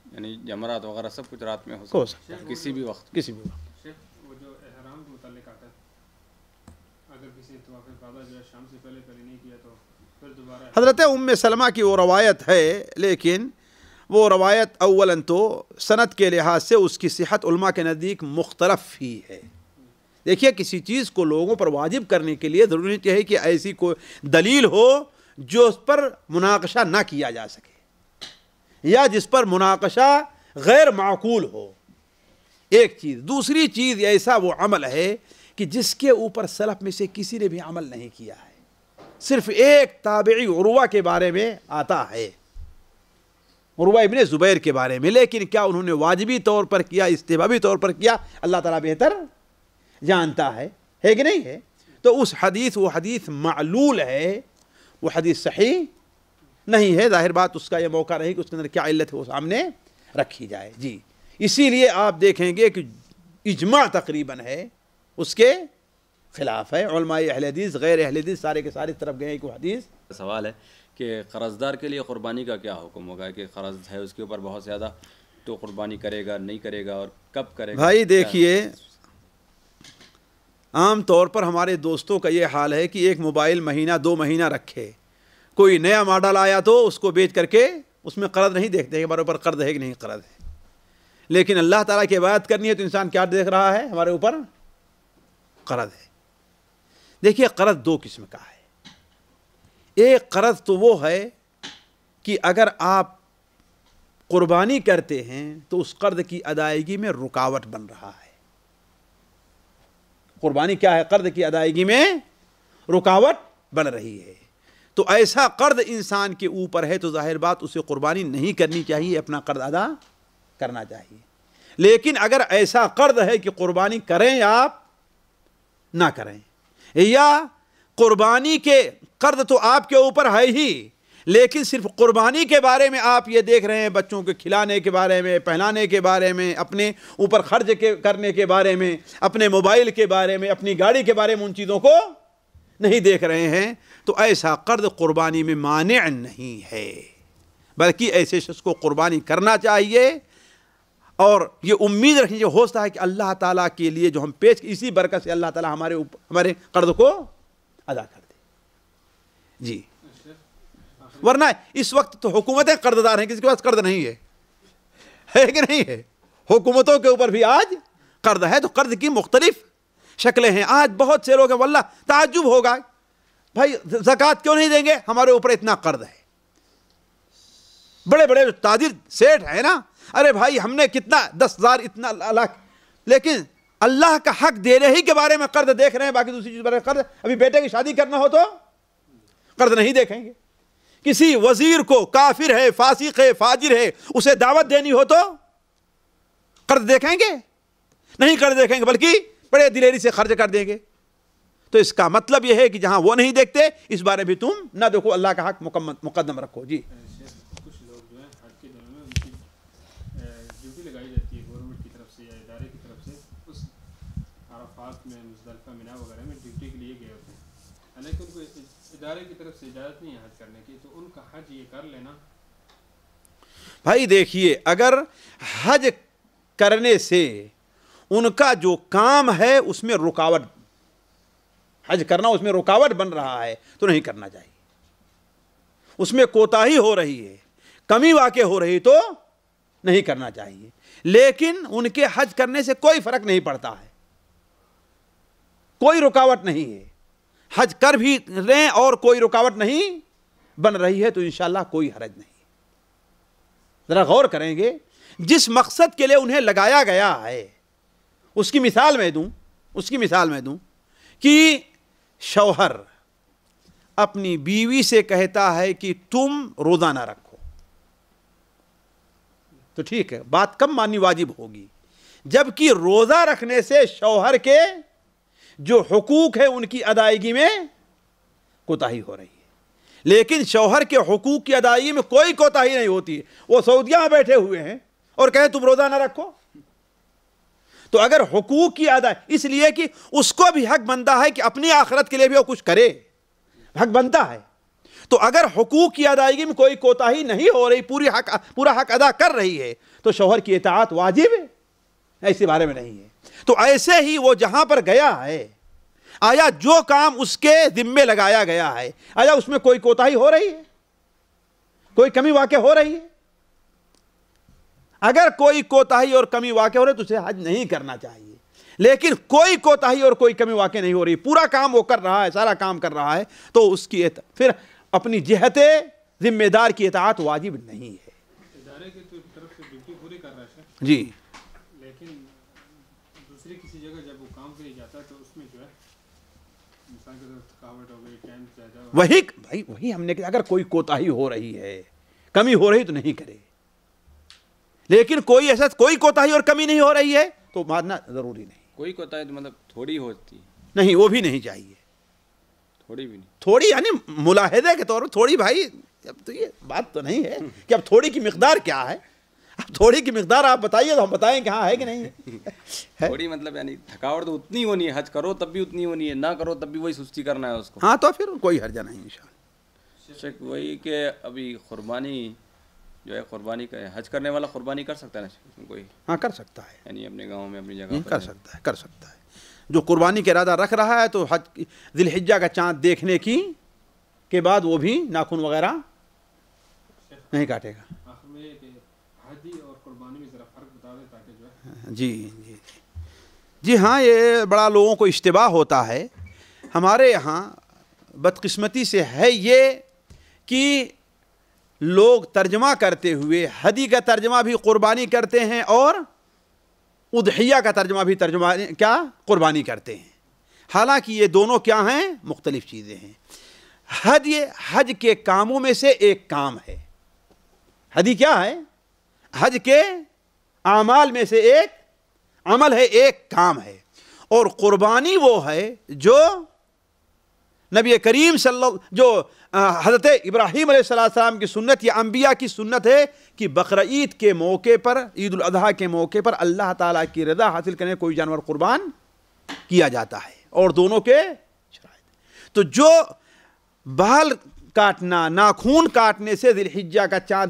یعنی جمرات وغیرہ سب کچھ رات میں ہو سکتا ہے کسی بھی وقت. کسی بھی وقت. شیخ وہ جو احرام کے متعلق آتا ہے، اگر کسی طواف افاضہ جو ہے شام سے پہلے نہیں کیا تو پھر دوبارہ. حضرت ام سلمہ کی وہ روایت ہے، لیکن وہ روایت اولاً تو سند کے لحاظ سے اس کی صحت علماء کے نزدیک مختلف ہی ہے. دیکھیے کسی چیز کو لوگوں پر واجب کرنے کے لیے ضروری ہے کہ ایسی کوئی دلیل ہو جو اس پر مناقشہ نہ کیا جا سکے یا جس پر مناقشہ غیر معقول ہو. ایک چیز. دوسری چیز ایسا وہ عمل ہے کہ جس کے اوپر سلف میں سے کسی نے بھی عمل نہیں کیا ہے. صرف ایک تابعی عروہ کے بارے میں آتا ہے، عروہ ابن زبیر کے بارے میں، لیکن کیا انہوں نے واجبی طور پر کیا، استحبابی طور پر کیا، اللہ تعالیٰ بہتر جانتا ہے کہ نہیں ہے. تو اس حدیث، وہ حدیث معلول ہے، وہ حدیث صحیح نہیں ہے. ظاہر بات اس کا یہ موقع نہیں کہ اس کے اندر کیا علت ہے وہ سامنے رکھی جائے. جی اسی لیے آپ دیکھیں گے کہ اجماع تقریباً ہے اس کے خلاف ہے. علماء اہل حدیث غیر اہل حدیث سارے کے سارے طرف گئے کہ وہ حدیث. سوال ہے کہ قرضدار کے لیے قربانی کا کیا حکم ہوگا کہ قرض ہے اس کے اوپر بہت زیادہ، تو قربانی کرے گا نہیں کرے گا اور کب کرے گا؟ بھائی دیکھیے عام طور پر ہمارے دوستوں کا یہ حال ہے کہ ایک موبائل مہینہ 2 مہینہ رکھے، کوئی نیا ماڈل آیا تو اس کو بیچ کر کے اس میں قرض نہیں دیکھتے کہ ہمارے اوپر قرض ہے کہ نہیں قرض ہے. لیکن اللہ تعالیٰ کی عبادت کرنی ہے تو انسان کیا دیکھ رہا ہے؟ ہمارے اوپر قرض ہے. دیکھیے قرض 2 قسم کا ہے. ایک قرض تو وہ ہے کہ اگر آپ قربانی کرتے ہیں تو اس قرض کی ادائیگی میں رکاوٹ بن رہا ہے. قربانی کیا ہے؟ قرض کی ادائیگی میں رکاوٹ بن رہی ہے. تو ایسا قرض انسان کے اوپر ہے تو ظاہر بات اسے قربانی نہیں کرنی چاہیے، اپنا قرض ادا کرنا چاہیے. لیکن اگر ایسا قرض ہے کہ قربانی کریں یا آپ نہ کریں، یا قربانی کے قرض تو آپ کے اوپر ہے ہی، لیکن صرف قربانی کے بارے میں آپ یہ دیکھ رہے ہیں، بچوں کے کھلانے کے بارے میں، پہنانے کے بارے میں، اپنے اوپر خرچ کرنے کے بارے میں، اپنے موبائل کے بارے میں، اپنی گاڑی کے بارے میں، ان چیزوں کو نہیں دیکھ رہے ہیں، تو ایسا قرض قربانی میں مانع نہیں ہے، بلکہ ایسے شخص کو قربانی کرنا چاہیے. اور یہ امید رکھنی چاہیے، ہو سکتا ہے کہ اللہ تعالیٰ کے لیے جو ہم پیش، اسی برکت سے اللہ تعالیٰ ہمارے قرض کو ادا کر دے. جی ورنہ اس وقت تو حکومتیں قرض دار ہیں، کسی کے پاس قرض نہیں ہے کہ نہیں ہے؟ حکومتوں کے اوپر بھی آج قرض ہے. تو قرض کی مختلف شکلیں ہیں. آج بہت سے لوگ ہیں، واللہ تعجب ہوگا، بھائی زکوٰۃ کیوں نہیں دیں گے، ہمارے اوپر اتنا قرض ہے. بڑے بڑے تاجر سیٹھ ہیں نا، ارے بھائی ہم نے کتنا 10,000 اتنا لاکھ، لیکن اللہ کا حق دینے ہی کے بارے میں قرض دیکھ رہے ہیں، باقی دوسری چیز بارے میں قرض. ابھی بیٹے کی شادی کرنا ہو تو قرض نہیں دیکھیں گے. کسی وزیر کو کافر ہے، فاسق ہے، فاجر ہے، اسے دعوت دینی ہو تو قرض دیکھیں گے؟ نہیں قرض دیکھیں گے، بلکہ بڑے دلیری سے خرچ کر دیں گے. تو اس کا مطلب یہ ہے کہ جہاں وہ نہیں دیکھتے اس بارے بھی تم نہ دیکھو، اللہ کا حق مقدم رکھو. جی کچھ لوگ جو ہیں حج کے دنوں میں ان کی ڈیوٹی لگائی جاتی ہے گورنمنٹ کی طرف سے یا ادارے کی طرف سے، اس عرفات میں، مزدلفہ، مینا وغیرہ میں ڈیوٹی کے لیے گئے ہوتے ہیں، حالانکہ ان کو ادارے کی طرف سے اجازت نہیں ہے حج کرنے کی، تو ان کا حج یہ کر لینا. بھائی دیکھیے، اگر حج کرنے سے ان کا جو کام ہے اس میں رکاوٹ، حج کرنا اس میں رکاوٹ بن رہا ہے تو نہیں کرنا چاہیے. اس میں کوتاہی ہو رہی ہے، کمی واقع ہو رہی تو نہیں کرنا چاہیے. لیکن ان کے حج کرنے سے کوئی فرق نہیں پڑتا ہے، کوئی رکاوٹ نہیں ہے. حج کر بھی رہیں اور کوئی رکاوٹ نہیں بن رہی ہے تو انشاءاللہ کوئی حرج نہیں. ذرا غور کریں گے، جس مقصد کے لیے انہیں لگایا گیا ہے اس کی مثال میں دوں کہ شوہر اپنی بیوی سے کہتا ہے کہ تم روزہ نہ رکھو، تو ٹھیک ہے، بات کم ماننی واجب ہوگی. جبکہ روزہ رکھنے سے شوہر کے جو حقوق ہیں ان کی ادائیگی میں کوتاہی ہو رہی ہے. لیکن شوہر کے حقوق کی ادائیگی میں کوئی کوتاہی نہیں ہوتی. وہ سعودیہ میں بیٹھے ہوئے ہیں اور کہیں تم روزہ نہ رکھو. تو اگر حقوق کی ادائیگی، اس لیے کہ اس کو بھی حق بنتا ہے کہ اپنی آخرت کے لیے بھی وہ کچھ کرے، حق بنتا ہے. تو اگر حقوق کی ادائیگی میں کوئی کوتاہی نہیں ہو رہی، پورا حق ادا کر رہی ہے تو شوہر کی اطاعت واجب ہے، ایسے بارے میں نہیں ہے. تو ایسے ہی وہ جہاں پر گیا ہے، آیا جو کام اس کے ذمے لگایا گیا ہے، آیا اس میں کوئی کوتاہی ہو رہی ہے، کوئی کمی واقع ہو رہی ہے؟ اگر کوئی کوتاہی اور کمی واقع ہو رہی ہے تو اسے حج نہیں کرنا چاہیے. لیکن کوئی کوتاہی اور کوئی کمی واقع نہیں ہو رہی، پورا کام وہ کر رہا ہے، سارا کام کر رہا ہے، تو اس کی پھر اپنی جہت ذمہ دار کی اطاعت واجب نہیں ہے. ادارے کی طرف سے ڈیوٹی پوری کر رہا ہے جی، لیکن دوسری کسی جگہ جب وہ کام کے لیے جاتا ہے تو اس میں جو ہے انسان کی طرف تھکاوٹ ہو گئی، ٹائم زیادہ وہی ہم نے کہ اگر کوئی کوتاہی ہو رہی ہے، کمی ہو رہی تو نہیں کرے. لیکن کوئی کوتاہی اور کمی نہیں ہو رہی ہے تو ماننا ضروری نہیں. کوئی کوتاہی تو مطلب تھوڑی ہوتی ہے، نہیں، وہ بھی نہیں چاہیے. تھوڑی بھی نہیں، تھوڑی یعنی ملاحظے کے طور پر تھوڑی. بھائی اب تو یہ بات تو نہیں ہے کہ اب تھوڑی کی مقدار کیا ہے. اب تھوڑی کی مقدار آپ بتائیے تو ہم بتائیں کہ ہاں ہے کہ نہیں ہے. تھوڑی مطلب یعنی تھکاوٹ تو اتنی ہونی ہے، حج کرو تب بھی اتنی ہونی ہے، نہ کرو تب بھی وہی سستی کرنا ہے اس کو. ہاں تو پھر کوئی حرجہ نہیں انشاءاللہ. شک وہی کہ ابھی قربانی جو ہے، قربانی کا حج کرنے والا قربانی کر سکتا ہے نا کوئی؟ ہاں کر سکتا ہے، یعنی اپنے گاؤں میں اپنی جگہ کر سکتا ہے. جو قربانی کا ارادہ رکھ رہا ہے تو حج ذی الحجہ کا چاند دیکھنے کے بعد وہ بھی ناخن وغیرہ نہیں کاٹے گا. آخر میں یہ کہ حج اور قربانی میں ذرا فرق بتا دیں تاکہ جو ہے. جی ہاں، یہ بڑا لوگوں کو اشتباہ ہوتا ہے. ہمارے یہاں بدقسمتی سے ہے یہ کہ لوگ ترجمہ کرتے ہوئے ہدی کا ترجمہ بھی قربانی کرتے ہیں اور اضحیہ کا ترجمہ بھی قربانی کرتے ہیں. حالانکہ یہ دونوں کیا ہیں؟ مختلف چیزیں ہیں. حج کے کاموں میں سے ایک کام ہے. ہدی کیا ہے؟ حج کے اعمال میں سے ایک عمل ہے، ایک کام ہے. اور قربانی وہ ہے جو نبی کریم جو حضرت ابراہیم علیہ السلام کی سنت یا انبیاء کی سنت ہے کہ بقرعید کے موقع پر، عید الاضحیٰ کے موقع پر اللہ تعالیٰ کی رضا حاصل کرنے کوئی جانور قربان کیا جاتا ہے. اور دونوں کے شرائط. تو جو بال کاٹنا، ناخون کاٹنے سے ذی الحجہ کا چاند